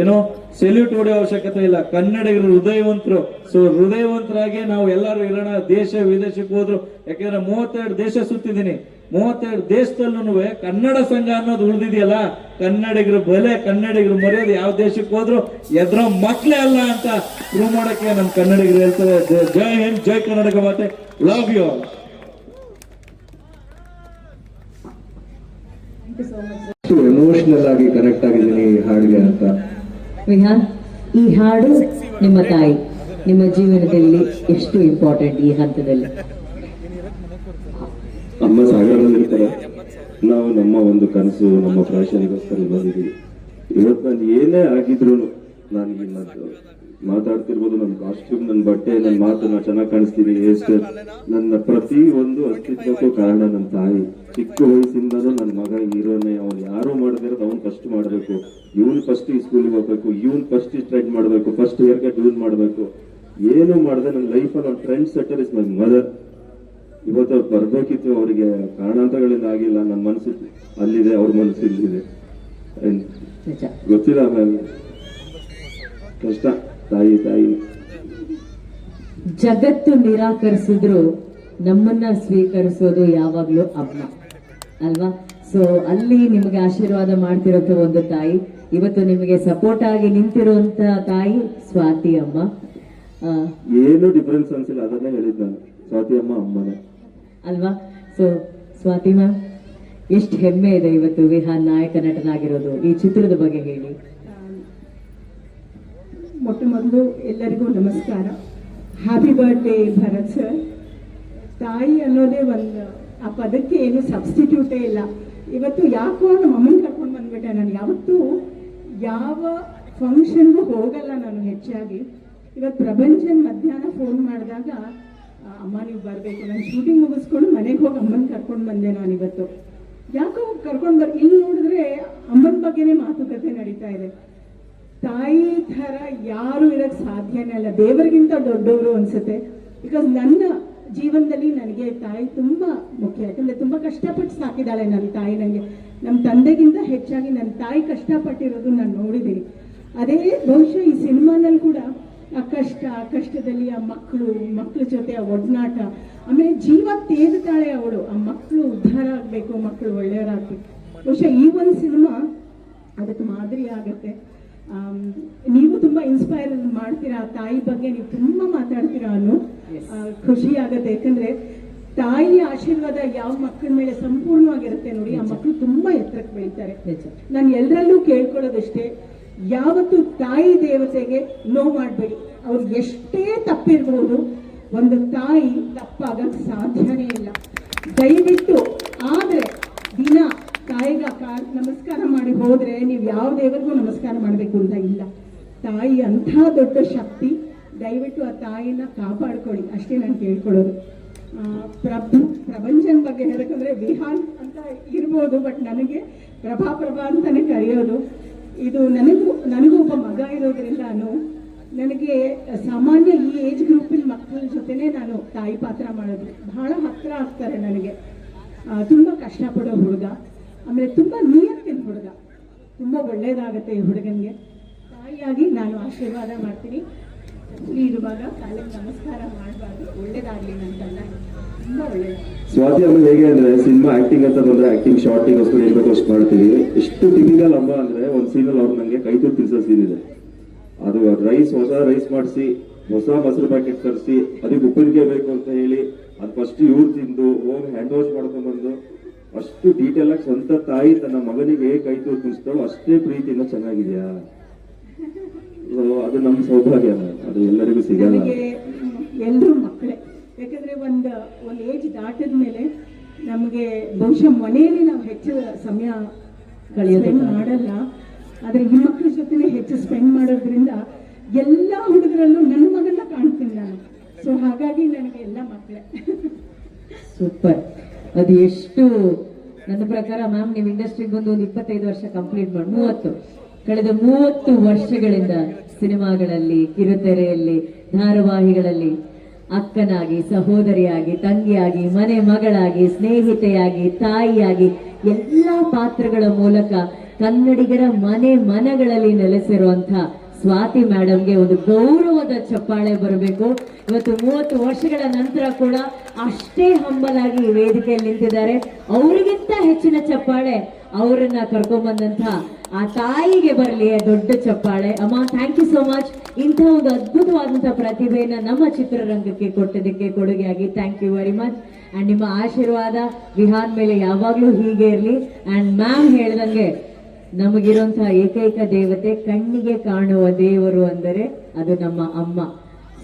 ಏನೋ ಸೆಲ್ಯೂಟ್ ಹೊಡೆಯೋ ಅವಶ್ಯಕತೆ ಇಲ್ಲ. ಕನ್ನಡಿಗರು ಹೃದಯವಂತರು. ಸೊ ಹೃದಯವಂತರಾಗಿ ನಾವು ಎಲ್ಲರೂ ಇರೋಣ. ದೇಶ ವಿದೇಶಕ್ಕೆ ಹೋದ್ರು, ಯಾಕೆಂದ್ರೆ 32 ದೇಶ ಸುತ್ತಿದ್ದೀನಿ. 32 ದೇಶದಲ್ಲೂ ಕನ್ನಡ ಸಂಘ ಅನ್ನೋದು ಉಳಿದಿದೆಯಲ್ಲ. ಕನ್ನಡಿಗರು ಬೆಲೆ, ಕನ್ನಡಿಗರು ಮರ್ಯಾದೆ ಯಾವ ದೇಶಕ್ಕೆ ಹೋದ್ರು ಎದ್ರ ಮಕ್ಳೇ ಅಲ್ಲ ಅಂತ ಪ್ರೂವ್ ಮಾಡಕ್ಕೆ ನಮ್ಮ ಕನ್ನಡಿಗರು ಹೇಳ್ತಾರೆ. ಜೈ ಹಿಂದ್, ಜೈ ಕರ್ನಾಟಕ ಮಾತೆ, ಲವ್ ಯು ಆಲ್. ಎಮೋಷನಲ್ ಆಗಿ ಕನೆಕ್ಟ್ ಆಗಿದ್ದೀನಿ ಈ ಹಾಡಿಗೆ ಅಂತ. ವಿಹಾನ್, ಈ ಹಾಡು ನಿಮ್ಮ ತಾಯಿ ನಿಮ್ಮ ಜೀವನದಲ್ಲಿ ಎಷ್ಟು ಇಂಪಾರ್ಟೆಂಟ್ ಈ ಹಂತದಲ್ಲಿ? ಅಮ್ಮ ಸಾಗರದಲ್ಲಿ ಇರ್ತಾರೆ, ನಾವು ನಮ್ಮ ಒಂದು ಕನಸು, ನಮ್ಮ ಫ್ಯಾಷನಿಗೋಸ್ಕರ ಬಂದಿದ್ದೀವಿ. ಇವತ್ತು ನಾನು ಏನೇ ಆಗಿದ್ರು ನನಗೆ ಮಾತಾಡ್ತಿರ್ಬೋದು, ನನ್ನ ಕಾಸ್ಟ್ಯೂಮ್, ನನ್ನ ಬಟ್ಟೆ, ನನ್ನ ಮಾತು, ನಾನು ಚೆನ್ನಾಗಿ ಕಾಣಿಸ್ತೀನಿ, ಹೇರ್ ನನ್ನ ಪ್ರತಿ ಒಂದು ಅಸ್ತಿತ್ವಕ್ಕೂ ಕಾರಣ ನನ್ನ ತಾಯಿ. ಚಿಕ್ಕ ವಯಸ್ಸಿಂದನೂ ನನ್ನ ಮಗ ಹೀರೋನೇ, ಅವ್ನು ಯಾರು ಮಾಡದಿರೋದು ಅವ್ನು ಫಸ್ಟ್ ಮಾಡಬೇಕು, ಇವನ್ ಫಸ್ಟ್ ಈ ಸ್ಕೂಲಿಗೆ ಹೋಗ್ಬೇಕು, ಇವನ್ ಫಸ್ಟ್ ಸ್ಟ್ರೈಟ್ ಮಾಡಬೇಕು, ಫಸ್ಟ್ ಹೇರ್ ಕಟ್ ಇವನ್ ಮಾಡಬೇಕು. ಏನು ಮಾಡಿದೆ ನನ್ನ ಲೈಫಲ್ಲಿ ಒಂದು trend setter is my mother. ಇವತ್ತು ಅವ್ರು ಬರ್ಬೇಕಿತ್ತು, ಅವರಿಗೆ ಕಾರಣಾಂತರಗಳಿಂದ ಆಗಿಲ್ಲ. ನನ್ನ ಮನಸ್ಸು ಅಲ್ಲಿದೆ, ಅವ್ರ ಮನಸ್ಸು ಇಲ್ಲಿದೆ. ಗೊತ್ತಿಲ್ಲ, ಆಮೇಲೆ ಕಷ್ಟ. ತಾಯಿ ಜಗತ್ತು ನಿರಾಕರಿಸಿದ್ರು ನಮ್ಮನ್ನ ಸ್ವೀಕರಿಸೋದು ಯಾವಾಗ್ಲೂ ಅಮ್ಮ ಅಲ್ವಾ? ಸೊ ಅಲ್ಲಿ ನಿಮಗೆ ಆಶೀರ್ವಾದ ಮಾಡ್ತಿರೋಂಥ ಒಂದು ತಾಯಿ, ಇವತ್ತು ನಿಮಗೆ ಸಪೋರ್ಟ್ ಆಗಿ ನಿಂತಿರುವಂತ ತಾಯಿ ಸ್ವಾತಿ ಅಮ್ಮ. ಏನು ಡಿಫರೆನ್ಸ್ ಅನ್ಸಿಲ್ಲ, ಅದನ್ನೇ ಹೇಳಿದ್ ನಾನು. ಸ್ವಾತಿ ಅಮ್ಮ ಅಮ್ಮನೇ ಅಲ್ವಾ? ಸೊ ಸ್ವಾತಿ ಮ್ಯಾಮ್, ಎಷ್ಟು ಹೆಮ್ಮೆ ಇದೆ ಇವತ್ತು ವಿಹಾನ್ ನಾಯಕ ನಟನಾಗಿರೋದು. ಈ ಚಿತ್ರದ ಬಗ್ಗೆ ಹೇಳಿ. ಮೊಟ್ಟ ಮೊದಲು ಎಲ್ಲರಿಗೂ ನಮಸ್ಕಾರ. Happy birthday Bharat sir. ತಾಯಿ ಅನ್ನೋದೇ ಒಂದು, ಆ ಪದಕ್ಕೆ ಏನು ಸಬ್ಸ್ಟಿಟ್ಯೂಟೇ ಇಲ್ಲ. ಇವತ್ತು ಯಾಕೋ ನಮ್ಮ ಅಮ್ಮನ ಕರ್ಕೊಂಡು ಬಂದ್ಬಿಟ್ಟೆ. ನಾನು ಯಾವತ್ತೂ ಯಾವ ಫಂಕ್ಷನ್ಗೂ ಹೋಗಲ್ಲ ನಾನು ಹೆಚ್ಚಾಗಿ. ಇವತ್ತು ಪ್ರಪಂಚನ್ ಮಧ್ಯಾಹ್ನ ಫೋನ್ ಮಾಡಿದಾಗ, ಅಮ್ಮ ನೀವು ಬರಬೇಕು, ನಾನು ಶೂಟಿಂಗ್ ಮುಗಿಸ್ಕೊಂಡು ಮನೆಗೆ ಹೋಗಿ ಅಮ್ಮನ ಕರ್ಕೊಂಡು ಬಂದೆ. ನಾನು ಇವತ್ತು ಯಾಕೋ ಕರ್ಕೊಂಡು ಇಲ್ಲಿ ನೋಡಿದ್ರೆ ಅಮ್ಮನ ಬಗ್ಗೆನೇ ಮಾತುಕತೆ ನಡೀತಾ ಇದೆ. ತಾಯಿ ಥರ ಯಾರು ಇರಕ್ಕೆ ಸಾಧ್ಯನೇ ಇಲ್ಲ, ದೇವರಿಗಿಂತ ದೊಡ್ಡವರು ಅನ್ಸುತ್ತೆ. ಬಿಕಾಸ್ ನನ್ನ ಜೀವನದಲ್ಲಿ ನನಗೆ ತಾಯಿ ತುಂಬ ಮುಖ್ಯ. ಯಾಕಂದರೆ ತುಂಬ ಕಷ್ಟಪಟ್ಟು ಸಾಕಿದ್ದಾಳೆ ನನ್ನ ತಾಯಿ. ನನಗೆ ನಮ್ಮ ತಂದೆಗಿಂತ ಹೆಚ್ಚಾಗಿ ನನ್ನ ತಾಯಿ ಕಷ್ಟಪಟ್ಟಿರೋದು ನಾನು ನೋಡಿದ್ದೀನಿ. ಅದೇ ಬಹುಶಃ ಈ ಸಿನಿಮಾನಲ್ಲಿ ಕೂಡ ಆ ಕಷ್ಟದಲ್ಲಿ ಆ ಮಕ್ಕಳ ಜೊತೆ ಆ ಒಡನಾಟ, ಆಮೇಲೆ ಜೀವ ತೇಗುತ್ತಾಳೆ ಅವಳು. ಆ ಮಕ್ಕಳು ಉದ್ಧಾರ ಆಗಬೇಕು, ಮಕ್ಕಳು ಒಳ್ಳೆಯವರಾಗಬೇಕು. ಬಹುಶಃ ಈ ಒಂದು ಸಿನಿಮಾ ಅದಕ್ಕೆ ಮಾದರಿ ಆಗುತ್ತೆ. ನೀವು ತುಂಬ ಇನ್ಸ್ಪೈರ್ ಮಾಡ್ತೀರಾ, ತಾಯಿ ಬಗ್ಗೆ ನೀವು ತುಂಬ ಮಾತಾಡ್ತೀರಾ ಅನ್ನೋ ಖುಷಿ ಆಗುತ್ತೆ. ಯಾಕಂದ್ರೆ ತಾಯಿ ಆಶೀರ್ವಾದ ಯಾವ ಮಕ್ಕಳ ಮೇಲೆ ಸಂಪೂರ್ಣವಾಗಿರುತ್ತೆ ನೋಡಿ, ಆ ಮಕ್ಕಳು ತುಂಬಾ ಎತ್ತರಕ್ಕೆ ಬೆಳೀತಾರೆ. ನಾನು ಎಲ್ಲರಲ್ಲೂ ಕೇಳ್ಕೊಳ್ಳೋದಷ್ಟೇ, ಯಾವತ್ತು ತಾಯಿ ದೇವತೆಗೆ ನೋವು ಮಾಡಬೇಡಿ. ಅವ್ರು ಎಷ್ಟೇ ತಪ್ಪಿರ್ಬೋದು, ಒಂದು ತಾಯಿ ತಪ್ಪಾಗಕ್ಕೆ ಸಾಧ್ಯನೇ ಇಲ್ಲ. ದಯವಿಟ್ಟು ಆದರೆ ದಿನ ತಾಯಿಗ ನಮಸ್ಕಾರ ಮಾಡಿ ಹೋದ್ರೆ ನೀವು ಯಾವ ದೇವರಿಗೂ ನಮಸ್ಕಾರ ಮಾಡಬೇಕು ಅಂತ ಇಲ್ಲ. ತಾಯಿ ಅಂಥ ದೊಡ್ಡ ಶಕ್ತಿ. ದಯವಿಟ್ಟು ಆ ತಾಯಿನ ಕಾಪಾಡ್ಕೊಳ್ಳಿ, ಅಷ್ಟೇ ನಾನು ಕೇಳ್ಕೊಳ್ಳೋದು. ಪ್ರಪಂಚನ ಬಗ್ಗೆ ಹೇಳಬೇಕಂದ್ರೆ ವಿಹಾನ್ ಅಂತ ಇರ್ಬೋದು, ಬಟ್ ನನಗೆ ಪ್ರಭಾ ಅಂತಾನೆ ಕರೆಯೋದು. ಇದು ನನಗೂ ಒಬ್ಬ ಮಗ ಇರೋದ್ರಿಂದ ನನಗೆ ಸಾಮಾನ್ಯ ಈ ಏಜ್ ಗ್ರೂಪಿನ ಮಕ್ಕಳ ಜೊತೆನೇ ನಾನು ತಾಯಿ ಪಾತ್ರ ಮಾಡೋದು ಬಹಳ ಹತ್ತಿರ ಆಗ್ತಾರೆ ನನಗೆ. ತುಂಬ ಕಷ್ಟಪಡೋ ಹುಡುಗ, ಆಮೇಲೆ ತುಂಬ ನಿಯತ್ತಿನ ಹುಡುಗ. ತುಂಬ ಒಳ್ಳೇದಾಗತ್ತೆ ಈ ಹುಡುಗನಿಗೆ. ತಾಯಿಯಾಗಿ ನಾನು ಆಶೀರ್ವಾದ ಮಾಡ್ತೀನಿ. ಇರುವಾಗ ಕಾಲಿಗೆ ನಮಸ್ಕಾರ ಮಾಡಬಾರ್ದು, ಒಳ್ಳೇದಾಗ್ಲಿ ನಂತಲ್ಲ, ತುಂಬ ಒಳ್ಳೇದು. ಸ್ವಾತಿ ಅಮ್ಮ ಹೇಗೆ ಅಂದ್ರೆ ಸಿನಿಮಾ ಆಕ್ಟಿಂಗ್ ಅಂತ ಬಂದ್ರೆ ಆಕ್ಟಿಂಗ್ ಶಾರ್ಟಿಗೋಸ್ಕರ ಏನ್ ಬೇಕೋ ಅಷ್ಟು ಮಾಡ್ತೀವಿ. ಎಷ್ಟು ಟಿಪಿಕಲ್ ಅಮ್ಮ ಅಂದ್ರೆ ಒಂದ್ ಸೀನಲ್ಲಿ ಅವ್ರು ನಂಗೆ ಕೈ ತುತ್ತು ತಿನ್ಸೋ ಸೀನ್ ಇದೆ. ಅದು ಹೊಸ ರೈಸ್ ಮಾಡಿಸಿ ಹೊಸ ಮೊಸರು ಪ್ಯಾಕೆಟ್ ತರಿಸಿ ಅದಕ್ಕೆ ಉಪ್ಪಿನಕಾಯಿ ಬೇಕು ಅಂತ ಹೇಳಿ ಅದು ಫಸ್ಟ್ ಇವ್ರು ತಿಂದು ಹೋಗಿ ಹ್ಯಾಂಡ್ ವಾಶ್ ಮಾಡ್ಕೊಂಡ್ ಬಂದು ಅಷ್ಟು ಡೀಟೇಲ್ ಆಗಿ ಸ್ವಂತ ತಾಯಿ ತನ್ನ ಮಗನಿಗೆ ಹೇಗೆ ಕೈ ತುತ್ತು ತಿನ್ಸ್ತಾಳೋ ಅಷ್ಟೇ ಪ್ರೀತಿಯಿಂದ ಚೆನ್ನಾಗಿದ್ಯಾ. ಅದು ನಮ್ಮ ಸೌಭಾಗ್ಯ, ಅದು ಎಲ್ಲರಿಗೂ ಸಿಗಲ್ಲ. ನನಗೆ ಎಲ್ಲರೂ ಮಕ್ಕಳೇ. ಯಾಕಂದ್ರೆ ಒಂದು ಏಜ್ ದಾಟಿದ ಮೇಲೆ ನಮಗೆ ಬಹುಶಃ ಮನೆಯಲ್ಲಿ ನಾವು ಹೆಚ್ಚು ಸಮಯ ಸ್ಪೆಂಡ್ ಮಾಡಲ್ಲ, ಆದ್ರೆ ಈ ಮಕ್ಕಳ ಜೊತೆನೆ ಹೆಚ್ಚು ಸ್ಪೆಂಡ್ ಮಾಡೋದ್ರಿಂದ ಎಲ್ಲ ಹುಡುಗರಲ್ಲೂ ನನ್ನ ಮಗನ್ನ ಕಾಣ್ತೀನಿ ನಾನು. ಸೊ ಹಾಗಾಗಿ ನನಗೆ ಎಲ್ಲ ಮಕ್ಕಳೇ. ಸೂಪರ್. ಅದು ಎಷ್ಟು ನನ್ನ ಪ್ರಕಾರ ಮ್ಯಾಮ್ ನೀವು ಇಂಡಸ್ಟ್ರಿಗೆ ಬಂದು ಒಂದು 25 ವರ್ಷ ಕಂಪ್ಲೀಟ್ ಮಾಡಿ ಕಳೆದ 30 ವರ್ಷಗಳಿಂದ ಸಿನಿಮಾಗಳಲ್ಲಿ, ಕಿರುತೆರೆಯಲ್ಲಿ, ಧಾರಾವಾಹಿಗಳಲ್ಲಿ ಅಕ್ಕನಾಗಿ, ಸಹೋದರಿಯಾಗಿ, ತಂಗಿಯಾಗಿ, ಮನೆ ಮಗಳಾಗಿ, ಸ್ನೇಹಿತೆಯಾಗಿ, ತಾಯಿಯಾಗಿ ಎಲ್ಲಾ ಪಾತ್ರಗಳ ಮೂಲಕ ಕನ್ನಡಿಗರ ಮನಗಳಲ್ಲಿ ನೆಲೆಸಿರುವಂತ ಸ್ವಾತಿ ಮೇಡಮ್ಗೆ ಒಂದು ಗೌರವದ ಚಪ್ಪಾಳೆ ಬರಬೇಕು. ಇವತ್ತು 30 ವರ್ಷಗಳ ನಂತರ ಕೂಡ ಅಷ್ಟೇ ಹಂಬಲಾಗಿ ವೇದಿಕೆಯಲ್ಲಿ ನಿಂತಿದ್ದಾರೆ. ಅವರಿಗಿಂತ ಹೆಚ್ಚಿನ ಚಪ್ಪಾಳೆ ಅವರನ್ನ ಕರ್ಕೊಂಡ್ಬಂದಂತ ಆ ತಾಯಿಗೆ ಬರಲಿ, ದೊಡ್ಡ ಚಪ್ಪಾಳೆ. ಅಮ್ಮ, ಥ್ಯಾಂಕ್ ಯು ಸೋ ಮಚ್. ಇಂಥ ಒಂದು ಅದ್ಭುತವಾದಂತಹ ಪ್ರತಿಭೆಯನ್ನ ನಮ್ಮ ಚಿತ್ರರಂಗಕ್ಕೆ ಕೊಟ್ಟಿದ್ದಕ್ಕೆ ಕೊಡುಗೆಯಾಗಿ thank you very much. And ನಿಮ್ಮ ಆಶೀರ್ವಾದ ವಿಹಾನ್ ಮೇಲೆ ಯಾವಾಗ್ಲೂ ಹೀಗೆ ಇರಲಿ. ಅಂಡ್ ಮ್ಯಾಮ್ ಹೇಳಿದಂಗೆ ನಮಗಿರುವಂತಹ ಏಕೈಕ ದೇವತೆ, ಕಣ್ಣಿಗೆ ಕಾಣುವ ದೇವರು ಅಂದರೆ ಅದು ನಮ್ಮ ಅಮ್ಮ.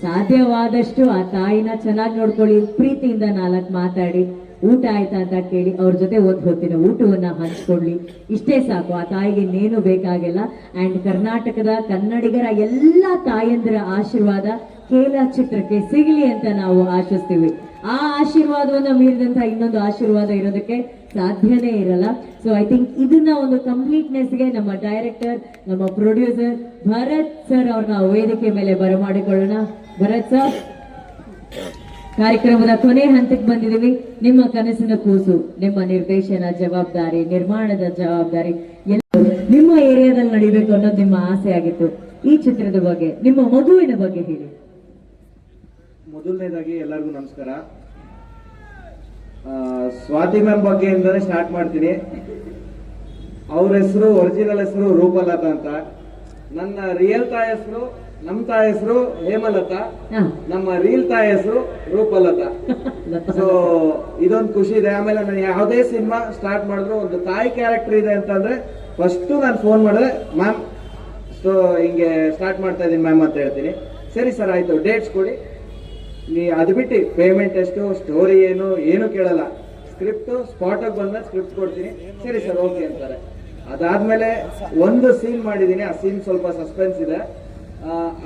ಸಾಧ್ಯವಾದಷ್ಟು ಆ ತಾಯಿನ ಚೆನ್ನಾಗಿ ನೋಡ್ಕೊಳ್ಳಿ, ಪ್ರೀತಿಯಿಂದ 4 ಮಾತಾಡಿ, ಊಟ ಆಯ್ತಾ ಅಂತ ಕೇಳಿ ಅವ್ರ ಜೊತೆ ಒಂದು ಹೊತ್ತಿನ ಊಟವನ್ನ ಹಂಚ್ಕೊಳ್ಳಿ. ಇಷ್ಟೇ ಸಾಕು, ಆ ತಾಯಿಗೆ ಇನ್ನೇನು ಬೇಕಾಗಿಲ್ಲ. ಅಂಡ್ ಕರ್ನಾಟಕದ ಕನ್ನಡಿಗರ ಎಲ್ಲ ತಾಯಂದಿರ ಆಶೀರ್ವಾದ ಕೇಲ ಚಿತ್ರಕ್ಕೆ ಸಿಗಲಿ ಅಂತ ನಾವು ಆಶಿಸ್ತೀವಿ. ಆ ಆಶೀರ್ವಾದವನ್ನ ಮೀರಿದಂತ ಇನ್ನೊಂದು ಆಶೀರ್ವಾದ ಇರೋದಕ್ಕೆ ಸಾಧ್ಯನೇ ಇರಲ್ಲ. ಸೊ ಐ ಥಿಂಕ್ ಇದನ್ನ ಒಂದು ಕಂಪ್ಲೀಟ್ನೆಸ್ಗೆ ನಮ್ಮ ಡೈರೆಕ್ಟರ್, ನಮ್ಮ ಪ್ರೊಡ್ಯೂಸರ್ ಭರತ್ ಸರ್ ಅವ್ರನ್ನ ವೇದಿಕೆ ಮೇಲೆ ಬರಮಾಡಿಕೊಳ್ಳೋಣ. ಭರತ್ ಸರ್, ಕಾರ್ಯಕ್ರಮದ ಕೊನೆ ಹಂತಕ್ಕೆ ಬಂದಿದ್ದೀವಿ. ನಿಮ್ಮ ಕನಸಿನ ಕೂಸು, ನಿಮ್ಮ ನಿರ್ದೇಶನ ಜವಾಬ್ದಾರಿ, ನಿರ್ಮಾಣದ ಜವಾಬ್ದಾರಿ ಎಲ್ಲ ನಿಮ್ಮ ಏರಿಯಾದಲ್ಲಿ ನಡಿಬೇಕು ಅನ್ನೋದು ನಿಮ್ಮ ಆಸೆ ಆಗಿತ್ತು. ಈ ಚಿತ್ರದ ಬಗ್ಗೆ, ನಿಮ್ಮ ಮಗುವಿನ ಬಗ್ಗೆ ಹೇಳಿ. ಮೊದಲನೇದಾಗಿ ಎಲ್ಲರಿಗೂ ನಮಸ್ಕಾರ. ಸ್ವಾತಿ ಮ್ಯಾಮ್ ಬಗ್ಗೆಯಿಂದನೇ ಸ್ಟಾರ್ಟ್ ಮಾಡ್ತೀನಿ. ಅವ್ರ ಹೆಸರು, ಒರಿಜಿನಲ್ ಹೆಸರು ರೂಪಲತಾ ಅಂತ. ನನ್ನ ರಿಯಲ್ ತಾಯಿ ಹೆಸರು, ನಮ್ಮ ತಾಯಿ ಹೆಸರು ಹೇಮಲತಾ, ನಮ್ಮ ರೀಲ್ ತಾಯಿ ಹೆಸರು ರೂಪಲತಾ. ಸೊ ಇದೊಂದು ಖುಷಿ ಇದೆ. ಆಮೇಲೆ ನಾನು ಯಾವುದೇ ಸಿನಿಮಾ ಸ್ಟಾರ್ಟ್ ಮಾಡಿದ್ರು ಒಂದು ತಾಯಿ ಕ್ಯಾರೆಕ್ಟರ್ ಇದೆ ಅಂತಂದ್ರೆ ಫಸ್ಟ್ ನಾನು ಫೋನ್ ಮಾಡಿದ್ರೆ ಮ್ಯಾಮ್ ಸೊ ಹಿಂಗೆ ಸ್ಟಾರ್ಟ್ ಮಾಡ್ತಾ ಇದ್ದೀನಿ ಮ್ಯಾಮ್ ಅಂತ ಹೇಳ್ತೀನಿ. ಸರಿ ಸರ್ ಆಯ್ತು, ಡೇಟ್ಸ್ ಕೊಡಿ, ಅದು ಬಿಟ್ಟು ಪೇಮೆಂಟ್ ಎಷ್ಟು, ಸ್ಟೋರಿ ಏನು ಕೇಳಲ್ಲ. ಸ್ಕ್ರಿಪ್ಟ್ ಸ್ಪಾಟಾಗಿ ಬಂದ್ಮೇಲೆ ಸ್ಕ್ರಿಪ್ಟ್ ಕೊಡ್ತೀನಿ, ಸರಿ ಸರ್ ಓಕೆ ಅಂತಾರೆ. ಅದಾದ್ಮೇಲೆ ಒಂದು ಸೀನ್ ಮಾಡಿದ್ದೀನಿ, ಆ ಸೀನ್ ಸ್ವಲ್ಪ ಸಸ್ಪೆನ್ಸ್ ಇದೆ.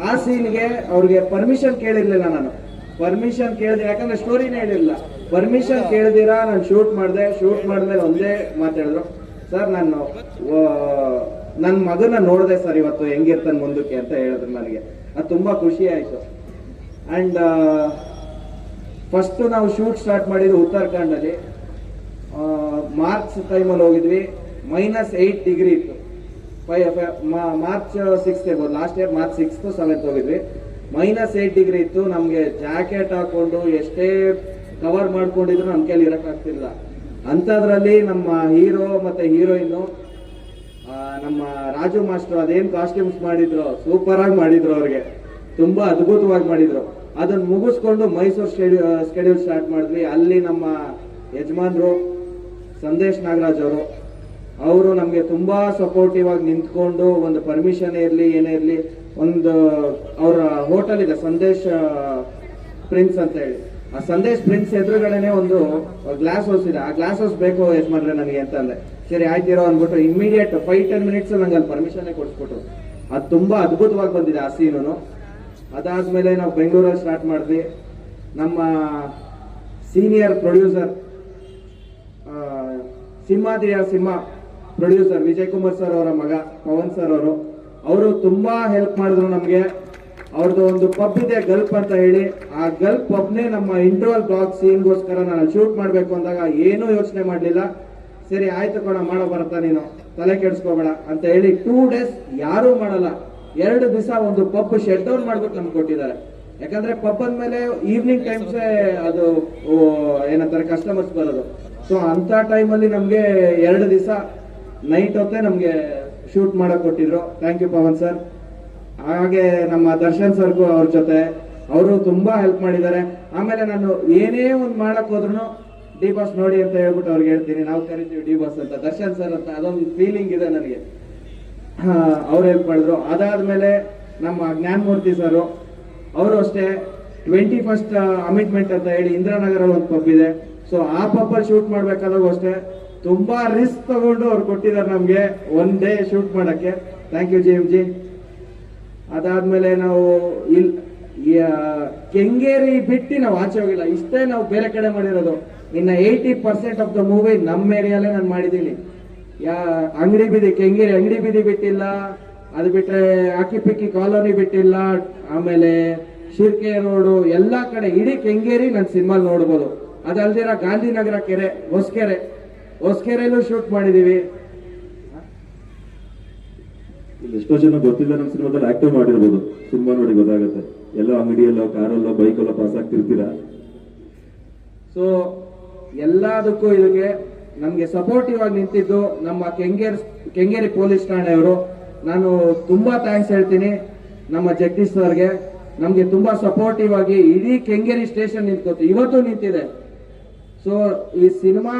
ಆ ಸೀನ್ಗೆ ಅವ್ರಿಗೆ ಪರ್ಮಿಷನ್ ಕೇಳಿರ್ಲಿಲ್ಲ ನಾನು. ಪರ್ಮಿಷನ್ ಕೇಳಿದೆ, ಯಾಕಂದ್ರೆ ಸ್ಟೋರಿನೇ ಹೇಳಿರಲಿಲ್ಲ. ಪರ್ಮಿಷನ್ ಕೇಳಿದಿರಾ ನಾನು ಶೂಟ್ ಮಾಡಿದೆ. ಶೂಟ್ ಮಾಡಿದ್ಮೇಲೆ ಒಂದೇ ಮಾತಾಡಿದ್ರು, ಸರ್ ನಾನು ನನ್ನ ಮಗನ ನೋಡಿದೆ ಸರ್ ಇವತ್ತು ಹೆಂಗಿರ್ತಾನೆ ಮುಂದಕ್ಕೆ ಅಂತ ಹೇಳಿದ್ರು. ನನಗೆ ಅದು ತುಂಬಾ ಖುಷಿ ಆಯ್ತು. ಅಂಡ್ ಫಸ್ಟ್ ನಾವು ಶೂಟ್ ಸ್ಟಾರ್ಟ್ ಮಾಡಿದ್ದು ಉತ್ತರಾಖಂಡಲ್ಲಿ. ಮಾರ್ಚ್ ಟೈಮಲ್ಲಿ ಹೋಗಿದ್ವಿ. -8 ಡಿಗ್ರಿ ಇತ್ತು. ಮಾರ್ಚ್ 6th ಇರ್ಬೋದು, last year March 6th 7th ಹೋಗಿದ್ವಿ. -8 ಡಿಗ್ರಿ ಇತ್ತು. ನಮ್ಗೆ ಜಾಕೆಟ್ ಹಾಕೊಂಡು ಎಷ್ಟೇ ಕವರ್ ಮಾಡ್ಕೊಂಡಿದ್ರು ನಮ್ ಕೈಲಿ ಇರಕ್ಕಾಗ್ತಿಲ್ಲ. ಅಂಥದ್ರಲ್ಲಿ ನಮ್ಮ ಹೀರೋ ಮತ್ತೆ ಹೀರೋಯಿನ್ ನಮ್ಮ ರಾಜು ಮಾಸ್ಟರ್ ಅದೇನ್ ಕಾಸ್ಟ್ಯೂಮ್ಸ್ ಮಾಡಿದ್ರು ಸೂಪರ್ ಆಗಿ ಮಾಡಿದ್ರು. ಅವ್ರಿಗೆ ತುಂಬಾ ಅದ್ಭುತವಾಗಿ ಮಾಡಿದ್ರು. ಅದನ್ನ ಮುಗಿಸ್ಕೊಂಡು ಮೈಸೂರು ಸ್ಕೆಡ್ಯೂಲ್ ಸ್ಟಾರ್ಟ್ ಮಾಡಿದ್ವಿ. ಅಲ್ಲಿ ನಮ್ಮ ಯಜಮಾನ್ರು ಸಂದೇಶ್ ನಾಗರಾಜ್ ಅವರು ನಮ್ಗೆ ತುಂಬಾ ಸಪೋರ್ಟಿವ್ ಆಗಿ ನಿಂತ್ಕೊಂಡು, ಒಂದು ಪರ್ಮಿಷನ್ ಇರ್ಲಿ ಏನೇ ಇರ್ಲಿ, ಒಂದು ಅವರ ಹೋಟೆಲ್ ಇದೆ ಸಂದೇಶ್ ಪ್ರಿನ್ಸ್ ಅಂತ ಹೇಳಿ. ಆ ಸಂದೇಶ್ ಪ್ರಿನ್ಸ್ ಎದುರುಗಡೆನೆ ಒಂದು ಗ್ಲಾಸ್ ಹೌಸ್ ಇದೆ. ಆ ಗ್ಲಾಸ್ ಹೌಸ್ ಬೇಕು ಯಜಮಾನ್ರೆ ನನಗೆ ಅಂತ ಅಂದೆ. ಸರಿ ಆಯ್ತಿರೋ ಅಂದ್ಬಿಟ್ಟು ಇಮಿಡಿಯೇಟ್ 5-10 ಮಿನಿಟ್ಸ್ ನಂಗೆ ಅಲ್ಲಿ ಪರ್ಮಿಷನ್ ಕೊಡಿಸ್ಬಿಟ್ರು. ಅದು ತುಂಬಾ ಅದ್ಭುತವಾಗಿ ಬಂದಿದೆ ಆ ಸೀನು. ಅದಾದ್ಮೇಲೆ ನಾವು ಬೆಂಗಳೂರಲ್ಲಿ ಸ್ಟಾರ್ಟ್ ಮಾಡಿದ್ವಿ. ನಮ್ಮ ಸೀನಿಯರ್ ಪ್ರೊಡ್ಯೂಸರ್ ಸಿಂಹಾದಿಯ ಸಿಂಹ ಪ್ರೊಡ್ಯೂಸರ್ ವಿಜಯ್ ಕುಮಾರ್ ಸರ್ ಅವರ ಮಗ ಪವನ್ ಸರ್ ಅವರು ತುಂಬಾ ಹೆಲ್ಪ್ ಮಾಡಿದ್ರು ನಮಗೆ. ಅವ್ರದ್ದು ಒಂದು ಪಬ್ ಇದೆ ಗಲ್ಪ್ ಅಂತ ಹೇಳಿ, ಆ ಗಲ್ಪ್ ಪಬ್ನೇ ನಮ್ಮ ಇಂಟರ್ವಲ್ ಬ್ಲಾಗ್ ಸೀನ್ಗೋಸ್ಕರ ನಾನು ಶೂಟ್ ಮಾಡಬೇಕು ಅಂದಾಗ ಏನೂ ಯೋಚನೆ ಮಾಡಲಿಲ್ಲ. ಸರಿ ಆಯ್ತು ಕಣ, ಮಾಡೋ ಬರುತ್ತಾ ನೀನು, ತಲೆ ಕೆಡಿಸ್ಕೋಬೇಡ ಅಂತ ಹೇಳಿ 2 days ಯಾರೂ ಮಾಡಲ್ಲ, 2 ದಿವಸ ಒಂದು ಪಬ್ ಶಟ್ ಡೌನ್ ಮಾಡ್ಬಿಟ್ಟು ನಮ್ಗೆ ಕೊಟ್ಟಿದ್ದಾರೆ. ಯಾಕಂದ್ರೆ ಪಬ್ ಅಂದ್ಮೇಲೆ ಈವ್ನಿಂಗ್ ಟೈಮ್ಸೇ ಅದು ಏನಂತಾರೆ ಕಸ್ಟಮರ್ಸ್ ಬರೋದು. ಸೊ ಅಂತ ಟೈಮಲ್ಲಿ ನಮಗೆ 2 ದಿವಸ ನೈಟ್ ಹೊತ್ತೇ ನಮಗೆ ಶೂಟ್ ಮಾಡಕ್ ಕೊಟ್ಟಿದ್ರು. Thank you Pavan sir. ಹಾಗೆ ನಮ್ಮ ದರ್ಶನ್ ಸರ್ಗೂ ಅವ್ರ ಜೊತೆ ಅವರು ತುಂಬಾ ಹೆಲ್ಪ್ ಮಾಡಿದ್ದಾರೆ. ಆಮೇಲೆ ನಾನು ಏನೇ ಒಂದು ಮಾಡಕ್ ಹೋದ್ರು ಡಿ ಬಾಸ್ ನೋಡಿ ಅಂತ ಹೇಳ್ಬಿಟ್ಟು ಅವ್ರಿಗೆ ಹೇಳ್ತೀನಿ, ನಾವು ಕರಿತೀವಿ ಡಿ ಬಾಸ್ ಅಂತ, ದರ್ಶನ್ ಸರ್ ಅಂತ, ಅದೊಂದು ಫೀಲಿಂಗ್ ಇದೆ ನನಗೆ. ಅವ್ರು ಹೆಲ್ಪ್ ಮಾಡಿದ್ರು. ಅದಾದ್ಮೇಲೆ ನಮ್ಮ ಜ್ಞಾನಮೂರ್ತಿ ಸರ್ ಅವರು ಅಷ್ಟೇ 21st ಅಮಿಟ್ಮೆಂಟ್ ಅಂತ ಹೇಳಿ ಇಂದ್ರಾನಗರಲ್ಲಿ ಒಂದು ಪಬ್ ಇದೆ. ಸೊ ಆ ಪಬ್ಬಲ್ಲಿ ಶೂಟ್ ಮಾಡ್ಬೇಕಾದಾಗ ಅಷ್ಟೇ ತುಂಬಾ ರಿಸ್ಕ್ ತಗೊಂಡು ಅವ್ರು ಕೊಟ್ಟಿದ್ದಾರೆ ನಮ್ಗೆ 1 day ಶೂಟ್ ಮಾಡಕ್ಕೆ. Thank you JMG. ಅದಾದ್ಮೇಲೆ ನಾವು ಕೆಂಗೇರಿ ಬಿಟ್ಟು ನಾವು ಆಚೆ ಹೋಗಿಲ್ಲ, ಇಷ್ಟೇ ನಾವು ಬೇರೆ ಕಡೆ ಮಾಡಿರೋದು. ಇನ್ನ 80% ಆಫ್ ದ ಮೂವಿ ನಮ್ಮ ಏರಿಯಾಲೇ ನಾನು ಮಾಡಿದ್ದೀನಿ. ಅಂಗಡಿ ಬೀದಿ, ಕೆಂಗೇರಿ ಅಂಗಡಿ ಬೀದಿ ಬಿಟ್ಟಿಲ್ಲ, ಅದು ಬಿಟ್ರೆ ಅಕ್ಕಿಪಿಕ್ಕಿ ಕಾಲೋನಿ ಬಿಟ್ಟಿಲ್ಲ, ಆಮೇಲೆ ಶಿರ್ಕೆ ರೋಡು, ಎಲ್ಲಾ ಕಡೆ ಇಡೀ ಕೆಂಗೇರಿ ನನ್ನ ಸಿನಿಮಾ ನೋಡ್ಬೋದು. ಅದಲ್ದಿರ ಗಾಂಧಿನಗರ ಕೆರೆ, ಹೊಸಕೆರೆಲ್ಲೂ ಶೂಟ್ ಮಾಡಿದೀವಿ. ಇಲ್ಲಿ ಎಷ್ಟೋ ಜನ ಗೊತ್ತಿಲ್ಲ ನಮ್ಮ ಸಿನಿಮಾದಲ್ಲಿ ಆಕ್ಟಿವ್ ಮಾಡಿರ್ಬೋದು, ಸಿನಿಮಾ ನೋಡಿ ಗೊತ್ತಾಗುತ್ತೆ. ಎಲ್ಲೋ ಅಂಗಡಿಯಲ್ಲೋ ಕಾರಲ್ಲೋ ಬೈಕಲ್ಲೋ ಪಾಸ್ ಆಗ್ತಿರ್ತೀರಾ. ಸೊ ಎಲ್ಲದಕ್ಕೂ ಇದಕ್ಕೆ ನಮ್ಗೆ ಸಪೋರ್ಟಿವ್ ಆಗಿ ನಿಂತಿದ್ದು ನಮ್ಮ ಕೆಂಗೇರಿ ಪೊಲೀಸ್ ಠಾಣೆಯವರು. ನಾನು ತುಂಬಾ ಥ್ಯಾಂಕ್ಸ್ ಹೇಳ್ತೀನಿ ನಮ್ಮ ಜಗದೀಶ್ ಸರ್ಗೆ. ನಮ್ಗೆ ತುಂಬಾ ಸಪೋರ್ಟಿವ್ ಆಗಿ ಇಡೀ ಕೆಂಗೇರಿ ಸ್ಟೇಷನ್ ನಿಂತ್ಕೋತು, ಇವತ್ತು ನಿಂತಿದೆ. ಸೊ ಈ ಸಿನಿಮಾ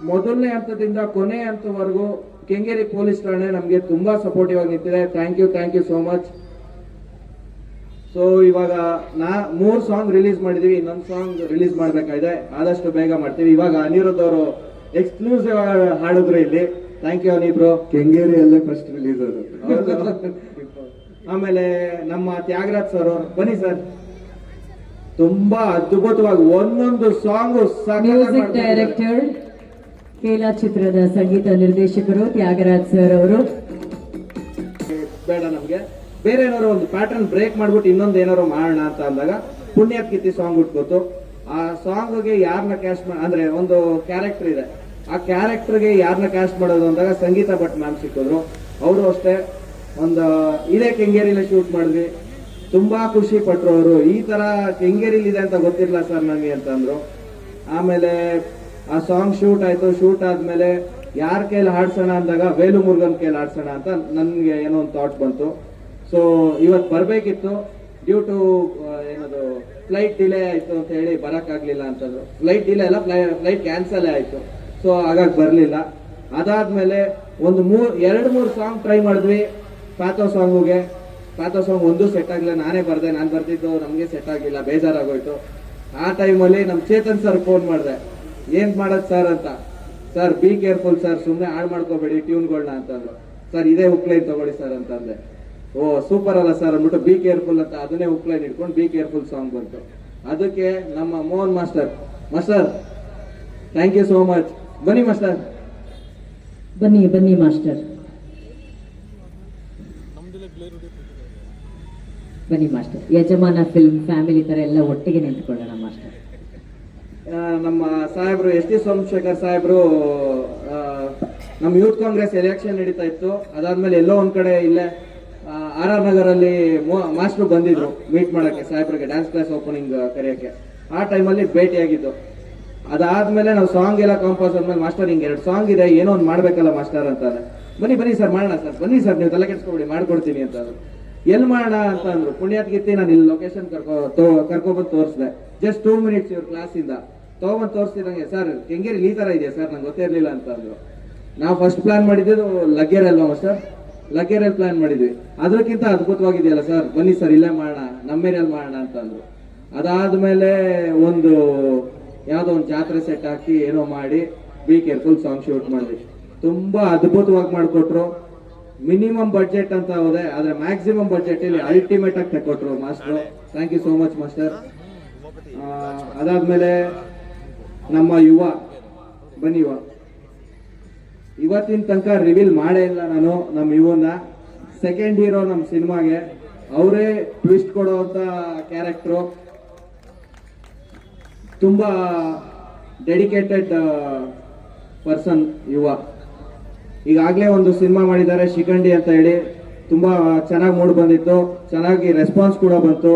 ಮೊದಲನೇ ಹಂತದಿಂದ ಕೊನೆ ಹಂತವರೆಗೂ ಕೆಂಗೇರಿ ಪೊಲೀಸ್ ಠಾಣೆ ನಮ್ಗೆ ತುಂಬಾ ಸಪೋರ್ಟಿವ್ ಆಗಿ ನಿಂತಿದೆ. Thank you so much. So ಇವಾಗ 3 ಸಾಂಗ್ ರಿಲೀಸ್ ಮಾಡಿದೀವಿ, ಇನ್ನೊಂದು ಸಾಂಗ್ ರಿಲೀಸ್ ಮಾಡ್ಬೇಕಾಗಿದೆ, ಆದಷ್ಟು ಬೇಗ ಮಾಡ್ತೀವಿ. ಇವಾಗ ಅನಿರುದ್ಧ್ ಅವರು ಎಕ್ಸ್ಕ್ಲೂಸಿವ್ ಹಾಡಿದ್ರು ಇಲ್ಲಿ. ಥ್ಯಾಂಕ್ ಯು ಅನಿಬ್ರು. ಕೆಂಗೇರಿಯಲ್ಲೇ ಫಸ್ಟ್ ರಿಲೀಸ್ ಅದು. ಆಮೇಲೆ ನಮ್ಮ ತ್ಯಾಗರಾಜ್ ಸರ್ ಅವರು, ಬನ್ನಿ ಸರ್, ತುಂಬಾ ಅದ್ಭುತವಾಗಿ ಒಂದೊಂದು ಸಾಂಗು ಮ್ಯೂಸಿಕ್ ಡೈರೆಕ್ಟರ್ ಕೇಲ ಚಿತ್ರದ ಸಂಗೀತ ನಿರ್ದೇಶಕರು ತ್ಯಾಗರಾಜ್ ಸರ್ ಅವರು. ಬೇಡ ನಮ್ಗೆ ಬೇರೆ ಏನಾದ್ರು ಒಂದು ಪ್ಯಾಟರ್ನ್ ಬ್ರೇಕ್ ಮಾಡ್ಬಿಟ್ಟು ಇನ್ನೊಂದು ಏನಾದ್ರು ಮಾಡೋಣ ಅಂತ ಅಂದಾಗ ಪುಣ್ಯಕಿತ್ತಿ ಸಾಂಗ್ ಉಟ್ಕೋತು. ಆ ಸಾಂಗ್ಗೆ ಯಾರನ್ನ ಕ್ಯಾಸ್ಟ್ ಅಂದ್ರೆ ಒಂದು ಕ್ಯಾರೆಕ್ಟರ್ ಇದೆ, ಆ ಕ್ಯಾರೆಕ್ಟರ್ಗೆ ಯಾರನ್ನ ಕ್ಯಾಸ್ಟ್ ಮಾಡೋದು ಅಂದಾಗ ಸಂಗೀತ ಭಟ್ ಮ್ಯಾಮ್ ಸಿಕ್ಕಿದ್ರು. ಅವರು ಅಷ್ಟೇ ಒಂದು ಇದೇ ಕೆಂಗೇರಿಲೇ ಶೂಟ್ ಮಾಡಿದ್ವಿ, ತುಂಬಾ ಖುಷಿ ಪಟ್ರು ಅವರು. ಈ ತರ ಕೆಂಗೇರಿಲಿ ಇದೆ ಅಂತ ಗೊತ್ತಿರಲಿಲ್ಲ ಸರ್ ನನಗೆ ಅಂತ ಅಂದ್ರು. ಆಮೇಲೆ ಆ ಸಾಂಗ್ ಶೂಟ್ ಆಯ್ತು. ಶೂಟ್ ಆದ್ಮೇಲೆ ಯಾರ ಕೈಲಿ ಹಾಡ್ಸೋಣ ಅಂದಾಗ ವೇಲು ಮುರುಗನ್ ಕೈಲಿ ಹಾಡ್ಸೋಣ ಅಂತ ನನ್ಗೆ ಏನೋ ಒಂದು ಥಾಟ್ ಬಂತು. ಸೊ ಇವತ್ತು ಬರ್ಬೇಕಿತ್ತು, ಡ್ಯೂ ಟು ಏನದು ಫ್ಲೈಟ್ ಡಿಲೇ ಆಯ್ತು ಅಂತ ಹೇಳಿ ಬರಕ್ಕಾಗ್ಲಿಲ್ಲ ಅಂತಂದ್ರು. ಫ್ಲೈಟ್ ಡಿಲೇ ಅಲ್ಲ, ಫ್ಲೈಟ್ ಕ್ಯಾನ್ಸಲ್ ಆಯ್ತು. ಸೊ ಹಾಗಾಗಿ ಬರ್ಲಿಲ್ಲ. ಅದಾದ್ಮೇಲೆ ಒಂದು 2-3 ಸಾಂಗ್ ಟ್ರೈ ಮಾಡಿದ್ವಿ. ಪ್ಯಾಥೋ ಸಾಂಗ್ ಒಂದು ಸೆಟ್ ಆಗಿಲ್ಲ, ನಾನೇ ಬರ್ದೆ. ನಾನು ಬರ್ತಿದ್ದು ನಮ್ಗೆ ಸೆಟ್ ಆಗಿಲ್ಲ, ಬೇಜಾರಾಗೋಯ್ತು. ಆ ಟೈಮಲ್ಲಿ ನಮ್ ಚೇತನ್ ಸರ್ ಫೋನ್ ಮಾಡಿದೆ, ಏನ್ ಮಾಡೋದು ಸರ್ ಅಂತ. ಸರ್ ಬಿ ಕೇರ್ಫುಲ್ ಸರ್, ಸುಮ್ಮನೆ ಹಾಳು ಮಾಡ್ಕೋಬೇಡಿ ಟ್ಯೂನ್ಗಳನ್ನ ಅಂತಂದ್ರು. ಸರ್ ಇದೇ ಹುಕ್ಲೈನ್ ತಗೊಳ್ಳಿ ಸರ್ ಅಂತಂದೆ. ಓ ಸೂಪರ್ ಅಲ್ಲ ಸರ್ ಅಂದ್ಬಿಟ್ಟು ಬಿ ಕೇರ್ಫುಲ್ ಅಂತ ಅದನ್ನೇ ಹುಕ್ಲೈನ್ ಇಟ್ಕೊಂಡು ಬಿ ಕೇರ್ಫುಲ್ ಸಾಂಗ್ ಬಂತು. ಅದಕ್ಕೆ ನಮ್ಮ Mohan master thank you so much. ಬನ್ನಿ ಮಾಸ್ಟರ್. ಬನ್ನಿ ಮಾಸ್ಟರ್, ಬನ್ನಿ ಮಾಸ್ಟರ್. ಯಜಮಾನ ಫಿಲ್ಮ್ ಫ್ಯಾಮಿಲಿ ತರ ಎಲ್ಲ ಒಟ್ಟಿಗೆ ನಿಂತ್ಕೊಳ್ಳೋಣ ಮಾಸ್ಟರ್. ನಮ್ಮ ಸಾಹೇಬ್ರು ಎಸ್ ಟಿ ಸೋಮಶೇಖರ್ ಸಾಹೇಬ್ರು ನಮ್ಮ ಯೂತ್ ಕಾಂಗ್ರೆಸ್ ಎಲೆಕ್ಷನ್ ನಡೀತಾ ಇತ್ತು. ಅದಾದ್ಮೇಲೆ ಎಲ್ಲೋ ಒಂದ್ ಕಡೆ ಇಲ್ಲೇ RR ನಗರಲ್ಲಿ ಮಾಸ್ಟರ್ ಬಂದಿದ್ರು ಮೀಟ್ ಮಾಡಕ್ಕೆ, ಸಾಹೇಬ್ರಿಗೆ ಡ್ಯಾನ್ಸ್ ಕ್ಲಾಸ್ ಓಪನಿಂಗ್ ಕರೆಯಕ್ಕೆ. ಆ ಟೈಮಲ್ಲಿ ಭೇಟಿಯಾಗಿದ್ದು. ಅದಾದ್ಮೇಲೆ ನಾವು ಸಾಂಗ್ ಎಲ್ಲ ಕಂಪೋಸ್ ಆದ್ಮೇಲೆ ಮಾಸ್ಟರ್ ಹಿಂಗೆ 2 ಸಾಂಗ್ ಇದೆ, ಏನೋ ಒಂದು ಮಾಡ್ಬೇಕಲ್ಲ ಮಾಸ್ಟರ್ ಅಂತಾನೆ. ಬನ್ನಿ ಸರ್ ಮಾಡೋಣ ಸರ್, ಬನ್ನಿ ಸರ್ ನೀವು ತಲೆ ಕೆಡ್ಸ್ಕೊಬಿಡಿ ಮಾಡ್ಕೊಡ್ತೀನಿ ಅಂತ ಅಂದ್ರು. ಎಲ್ಲಿ ಮಾಡೋಣ ಅಂತ ಅಂದ್ರು. ಪುಣ್ಯಾತ್ಗಿತ್ತಿ ನಾನು ಇಲ್ಲಿ ಲೊಕೇಶನ್ ಕರ್ಕೊಬಂದು ತೋರಿಸಿದೆ. ಜಸ್ಟ್ 2 minutes ಇವ್ರ ಕ್ಲಾಸಿಂದ ತಗೊಂಬಂದು ತೋರಿಸ್ತಿದಂಗೆ, ಸರ್ ಕೆಂಗೇರಿ ಈ ತರ ಇದೆಯಾ ಸರ್, ನಂಗೆ ಗೊತ್ತಿರ್ಲಿಲ್ಲ ಅಂತ ಅಂದ್ರು. ನಾವು ಫಸ್ಟ್ ಪ್ಲಾನ್ ಮಾಡಿದ್ದು ಲಗ್ಗೆರೆ ಅಲ್ವಾ ಸರ್, ಲಗ್ಗೆರೆ ಪ್ಲಾನ್ ಮಾಡಿದ್ವಿ. ಅದಕ್ಕಿಂತ ಅದ್ಭುತವಾಗಿದೆಯಲ್ಲ ಸರ್, ಬನ್ನಿ ಸರ್ ಇಲ್ಲೇ ಮಾಡೋಣ, ನಮ್ಮ ಏರಿಯಲ್ಲಿ ಮಾಡೋಣ ಅಂತ ಅಂದ್ರು. ಅದಾದ್ಮೇಲೆ ಒಂದು ಯಾವ್ದೋ ಒಂದು ಜಾತ್ರೆ ಸೆಟ್ ಹಾಕಿ ಏನೋ ಮಾಡಿ ಬಿ ಕೇರ್ಫುಲ್ ಸಾಂಗ್ ಶೂಟ್ ಮಾಡಿದ್ವಿ. ತುಂಬಾ ಅದ್ಭುತವಾಗಿ ಮಾಡಿಕೊಟ್ರು. ಮಿನಿಮಮ್ ಬಡ್ಜೆಟ್ ಅಂತ ಹೋದೆ, ಆದ್ರೆ ಮ್ಯಾಕ್ಸಿಮಮ್ ಬಡ್ಜೆಟ್ ಇಲ್ಲಿ ಅಲ್ಟಿಮೇಟ್ ಆಗಿ ತಕೊಟ್ರು master. Thank you so much master. ಅದಾದ್ಮೇಲೆ ನಮ್ಮ ಬನ್ನಿ ಇವತ್ತಿನ ತನಕ ರಿವೀಲ್ ಮಾಡೇ ಇಲ್ಲ ನಾನು ನಮ್ಮ ಯುವನ. ಸೆಕೆಂಡ್ ಹೀರೋ ನಮ್ಮ ಸಿನಿಮಾಗೆ ಅವರೇ ಟ್ವಿಸ್ಟ್ ಕೊಡುವಂತ ಕ್ಯಾರೆಕ್ಟ್ರು, ತುಂಬಾ ಡೆಡಿಕೇಟೆಡ್ ಪರ್ಸನ್ ಯುವ. ಈಗಾಗಲೇ ಒಂದು ಸಿನಿಮಾ ಮಾಡಿದ್ದಾರೆ ಶಿಖಂಡಿ ಅಂತ ಹೇಳಿ, ತುಂಬಾ ಚೆನ್ನಾಗಿ ಮೂಡ್ ಬಂದಿತ್ತು, ಚೆನ್ನಾಗಿ ರೆಸ್ಪಾನ್ಸ್ ಕೂಡ ಬಂತು.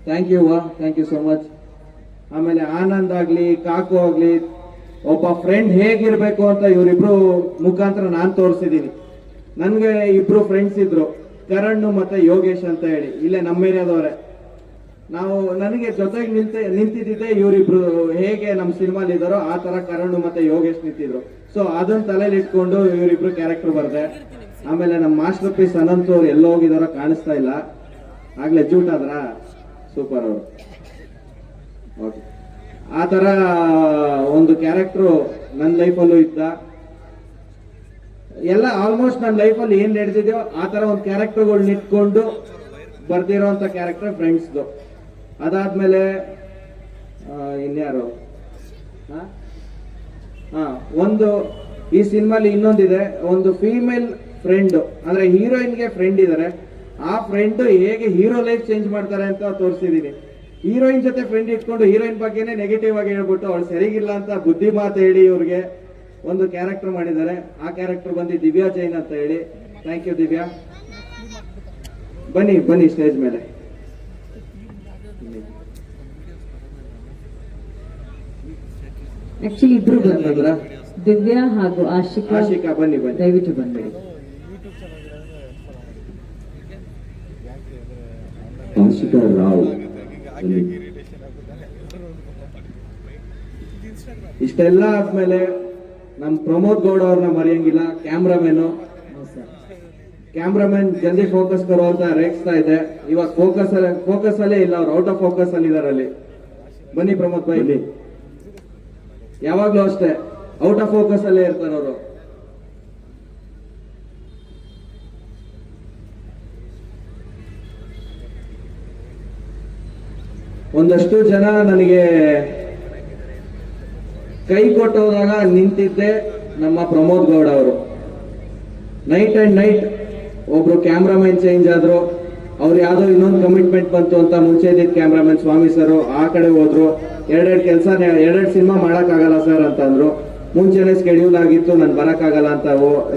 ಥ್ಯಾಂಕ್ ಯು ಯುವ, ಥ್ಯಾಂಕ್ ಯು ಸೋ ಮಚ್. ಆಮೇಲೆ ಆನಂದ್ ಆಗ್ಲಿ ಕಾಕು ಆಗ್ಲಿ, ಒಬ್ಬ ಫ್ರೆಂಡ್ ಹೇಗಿರ್ಬೇಕು ಅಂತ ಇವರಿಬ್ರು ಮುಖಾಂತರ ನಾನು ತೋರಿಸಿದ್ದೀನಿ. ನನ್ಗೆ ಇಬ್ರು ಫ್ರೆಂಡ್ಸ್ ಇದ್ರು, ಕರಣ್ ಮತ್ತೆ ಯೋಗೇಶ್ ಅಂತ ಹೇಳಿ, ಇಲ್ಲೇ ನಮ್ಮ ಏರಿಯಾದವ್ರೆ. ನನಗೆ ಜೊತೆಗೆ ನಿಂತಿದ್ದೆ ಇವರಿಬ್ರು ಹೇಗೆ ನಮ್ಮ ಸಿನಿಮಾಲಿ ಇದ್ದಾರೋ ಆ ತರ ಕರಣ್ ಮತ್ತೆ ಯೋಗೇಶ್ ನಿಂತಿದ್ರು. ಸೊ ಅದನ್ನ ತಲೆಯಲ್ಲಿ ಇಟ್ಕೊಂಡು ಇವರಿಬ್ರು ಕ್ಯಾರೆಕ್ಟರ್ ಬರ್ದೆ. ಆಮೇಲೆ ನಮ್ಮ ಮಾಸ್ಟರ್ ಪೀಸ್ ಅನಂತ್ ಅವ್ರು ಎಲ್ಲೋ ಹೋಗಿದಾರೋ ಕಾಣಿಸ್ತಾ ಇಲ್ಲ, ಆಗ್ಲೇ ಜೂಟ್ ಆದ್ರ ಸೂಪರ್ ಅವರು. ಓಕೆ, ಆ ತರ ಒಂದು ಕ್ಯಾರೆಕ್ಟರ್ ನನ್ನ ಲೈಫಲ್ಲೂ ಇದ್ದ. ಎಲ್ಲ ಆಲ್ಮೋಸ್ಟ್ ನನ್ನ ಲೈಫಲ್ಲಿ ಏನ್ ನಡೆದಿದೆಯೋ ಆ ತರ ಒಂದು ಕ್ಯಾರೆಕ್ಟರ್ಗಳನ್ನ ಇಟ್ಕೊಂಡು ಬರ್ದಿರೋಂಥ ಕ್ಯಾರೆಕ್ಟರ್ ಫ್ರೆಂಡ್ಸ್ದು. ಅದಾದ್ಮೇಲೆ ಇನ್ಯಾರು, ಒಂದು ಈ ಸಿನಿಮಾಲಿ ಇನ್ನೊಂದಿದೆ, ಒಂದು ಫೀಮೇಲ್ ಫ್ರೆಂಡ್ ಅಂದ್ರೆ ಹೀರೋಯಿನ್ಗೆ ಫ್ರೆಂಡ್ ಇದಾರೆ, ಆ ಫ್ರೆಂಡ್ ಹೇಗೆ ಹೀರೋ ಲೈಫ್ ಚೇಂಜ್ ಮಾಡ್ತಾರೆ ಅಂತ ತೋರಿಸಿದೀನಿ. ಹೀರೋಯಿನ್ ಜೊತೆ ಫ್ರೆಂಡ್ ಇಟ್ಕೊಂಡು ಹೀರೋಯಿನ್ ಬಗ್ಗೆನೇ ನೆಗೆಟಿವ್ ಆಗಿ ಹೇಳ್ಬಿಟ್ಟು ಅವಳು ಸರಿಗಿಲ್ಲ ಅಂತ ಬುದ್ಧಿ ಮಾತು ಹೇಳಿ ಇವ್ರಿಗೆ ಒಂದು ಕ್ಯಾರೆಕ್ಟರ್ ಮಾಡಿದ್ದಾರೆ. ಆ ಕ್ಯಾರೆಕ್ಟರ್ ಬಂದು ದಿವ್ಯಾ ಜೈನ್ ಅಂತ ಹೇಳಿ. Thank you Divya. ಬನ್ನಿ ಬನ್ನಿ ಸ್ಟೇಜ್ ಮೇಲೆ. ಆಕ್ಚುಲಿ ಇಬ್ರು ಬಂದ್ರ, ದಿವ್ಯಾ ಹಾಗೂ ಆಶಿಕಾ ಬನ್ನಿ ಬನ್ನಿ, ದಯವಿಟ್ಟು ಬಂದ್ಬಿಡಿ. ಆಶಿಕಾ ರಾವ್. ಇಷ್ಟೆಲ್ಲ ಆದ್ಮೇಲೆ ನಮ್ ಪ್ರಮೋದ್ ಗೌಡ ಅವ್ರನ್ನ ಮರೆಯಂಗಿಲ್ಲ. ಕ್ಯಾಮ್ರಾಮನ್ ಜಲ್ದಿ ಫೋಕಸ್ ಕರೋ ಅಂತ ರೇಗಿಸ್ತಾ ಇದೆ. ಇವಾಗ ಫೋಕಸ್ ಅಲ್ಲೇ ಇಲ್ಲ, ಅವ್ರು ಔಟ್ ಆಫ್ ಫೋಕಸ್ ಅಲ್ಲಿ ಇದಾರೆ ಅಲ್ಲಿ. ಬನ್ನಿ ಪ್ರಮೋದ್ ಭಾಯ್, ಇಲ್ಲಿ ಯಾವಾಗ್ಲೂ ಅಷ್ಟೇ ಔಟ್ ಆಫ್ ಫೋಕಸ್ ಅಲ್ಲೇ ಇರ್ತಾರೆ ಅವರು. ಒಂದಷ್ಟು ಜನ ನನಗೆ ಕೈ ಕೊಟ್ಟೋದಾಗ ನಿಂತಿದ್ದೆ ನಮ್ಮ ಪ್ರಮೋದ್ ಗೌಡ ಅವರು. ನೈಟ್ ಅಂಡ್ ನೈಟ್ ಒಬ್ರು ಕ್ಯಾಮ್ರಾಮನ್ ಚೇಂಜ್ ಆದ್ರು, ಅವ್ರು ಯಾವ್ದೋ ಇನ್ನೊಂದು ಕಮಿಟ್ಮೆಂಟ್ ಬಂತು ಅಂತ ಮುಂಚೆ ಇದ್ದಿದ್ದ ಕ್ಯಾಮ್ರಾಮನ್ ಸ್ವಾಮಿ ಸರ್ ಆ ಕಡೆ ಹೋದ್ರು. ಎರಡೆರಡು ಸಿನಿಮಾ ಮಾಡಕ್ಕಾಗಲ್ಲ ಸರ್ ಅಂತಂದ್ರು. ಮುಂಚೆನೆ ಸ್ಕೆಡ್ಯೂಲ್ ಆಗಿತ್ತು, ನಾನು ಬರಕ್ಕಾಗಲ್ಲ ಅಂತ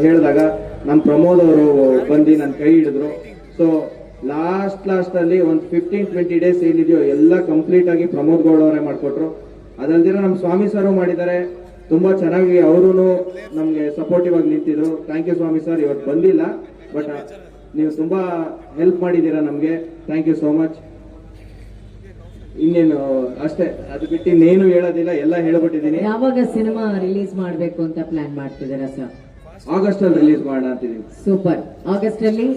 ಹೇಳಿದಾಗ ನಮ್ಮ ಪ್ರಮೋದ್ ಅವರು ಬಂದು ನನ್ನ ಕೈ ಹಿಡಿದ್ರು. ಸೊ ಲಾಸ್ಟ್ ಅಲ್ಲಿ ಒಂದು 15-20 ಡೇಸ್ ಏನಿದೆಯೋ ಎಲ್ಲ ಕಂಪ್ಲೀಟ್ ಆಗಿ ಪ್ರಮೋದ್ ಗೌಡ ಅವರೇ ಮಾಡ್ಕೊಟ್ರು. ಅದಲ್ದಿರ ನಮ್ಮ ಸ್ವಾಮಿ ಸರ್ ಮಾಡಿದ್ದಾರೆ, ತುಂಬಾ ಚೆನ್ನಾಗಿ ಅವರು ನಮ್ಗೆ ಸಪೋರ್ಟಿವ್ ಆಗಿ ನಿಂತಿದ್ರು. ಥ್ಯಾಂಕ್ ಯು ಸ್ವಾಮಿ ಸರ್, ಇವತ್ತು ಬಂದಿಲ್ಲ ಬಟ್ ನೀವು ತುಂಬಾ ಹೆಲ್ಪ್ ಮಾಡಿದ್ದೀರಾ ನಮ್ಗೆ. Thank you so much. ಇನ್ನೇನು ಅಷ್ಟೇ, ಅದು ಬಿಟ್ಟು ಇನ್ನೇನು ಹೇಳೋದಿಲ್ಲ, ಎಲ್ಲ ಹೇಳ್ಬಿಟ್ಟಿದ್ದೀನಿ. ಯಾವಾಗ ಸಿನಿಮಾ ರಿಲೀಸ್ ಮಾಡ್ಬೇಕು ಅಂತ ಪ್ಲಾನ್ ಮಾಡ್ತಿದ್ದೀರಾ ಸರ್? ಆಗಸ್ಟ್ ಅಲ್ಲಿ ರಿಲೀಸ್ ಮಾಡೋಣ ಅಂತಿದ್ದೀನಿ. ಸೂಪರ್. ಆಗಸ್ಟ್ ಅಲ್ಲಿ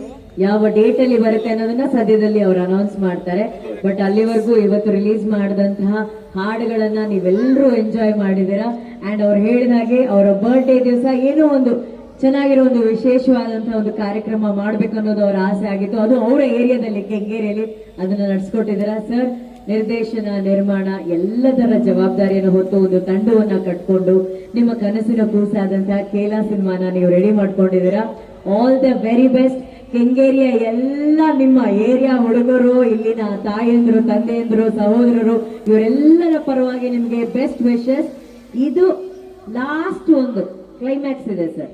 ಯಾವ ಡೇಟ್ ಅಲ್ಲಿ ಬರುತ್ತೆ ಅನ್ನೋದನ್ನ ಸದ್ಯದಲ್ಲಿ ಅವ್ರು ಅನೌನ್ಸ್ ಮಾಡ್ತಾರೆ. ಬಟ್ ಅಲ್ಲಿವರೆಗೂ ಇವತ್ತು ರಿಲೀಸ್ ಮಾಡಿದಂತಹ ಹಾಡುಗಳನ್ನ ನೀವೆಲ್ಲರೂ ಎಂಜಾಯ್ ಮಾಡಿದ್ದೀರಾ. ಅಂಡ್ ಅವ್ರು ಹೇಳಿದ ಹಾಗೆ ಅವರ ಬರ್ಡೇ ದಿವಸ ಏನೋ ಒಂದು ಚೆನ್ನಾಗಿರೋ ಒಂದು ವಿಶೇಷವಾದಂತಹ ಒಂದು ಕಾರ್ಯಕ್ರಮ ಮಾಡ್ಬೇಕು ಅನ್ನೋದು ಅವರ ಆಸೆ ಆಗಿತ್ತು. ಅದು ಅವರ ಏರಿಯಾದಲ್ಲಿ, ಕೆಂಗೇರಿಯಲ್ಲಿ ಅದನ್ನ ನಡ್ಸ್ಕೊಟ್ಟಿದ್ದೀರಾ ಸರ್. ನಿರ್ದೇಶನ, ನಿರ್ಮಾಣ ಎಲ್ಲದರ ಜವಾಬ್ದಾರಿಯನ್ನು ಹೊತ್ತು ಒಂದು ತಂಡವನ್ನ ಕಟ್ಕೊಂಡು ನಿಮ್ಮ ಕನಸಿನ ಕೂಸಾದಂತಹ ಕೇಲಾ ಸಿನಿಮಾನ ನೀವು ರೆಡಿ ಮಾಡ್ಕೊಂಡಿದ್ದೀರಾ. All the very best. ಕೆಂಗೇರಿಯ ಎಲ್ಲ ನಿಮ್ಮ ಏರಿಯಾ ಹುಡುಗರು, ಇಲ್ಲಿನ ತಾಯಂದ್ರು, ತಂದೆಯಂದ್ರು, ಸಹೋದರರು, ಇವರೆಲ್ಲರ ಪರವಾಗಿ ನಿಮ್ಗೆ ಬೆಸ್ಟ್ ವಿಶಸ್. ಇದು ಲಾಸ್ಟ್ ಒಂದು ಕ್ಲೈಮ್ಯಾಕ್ಸ್ ಇದೆ ಸರ್.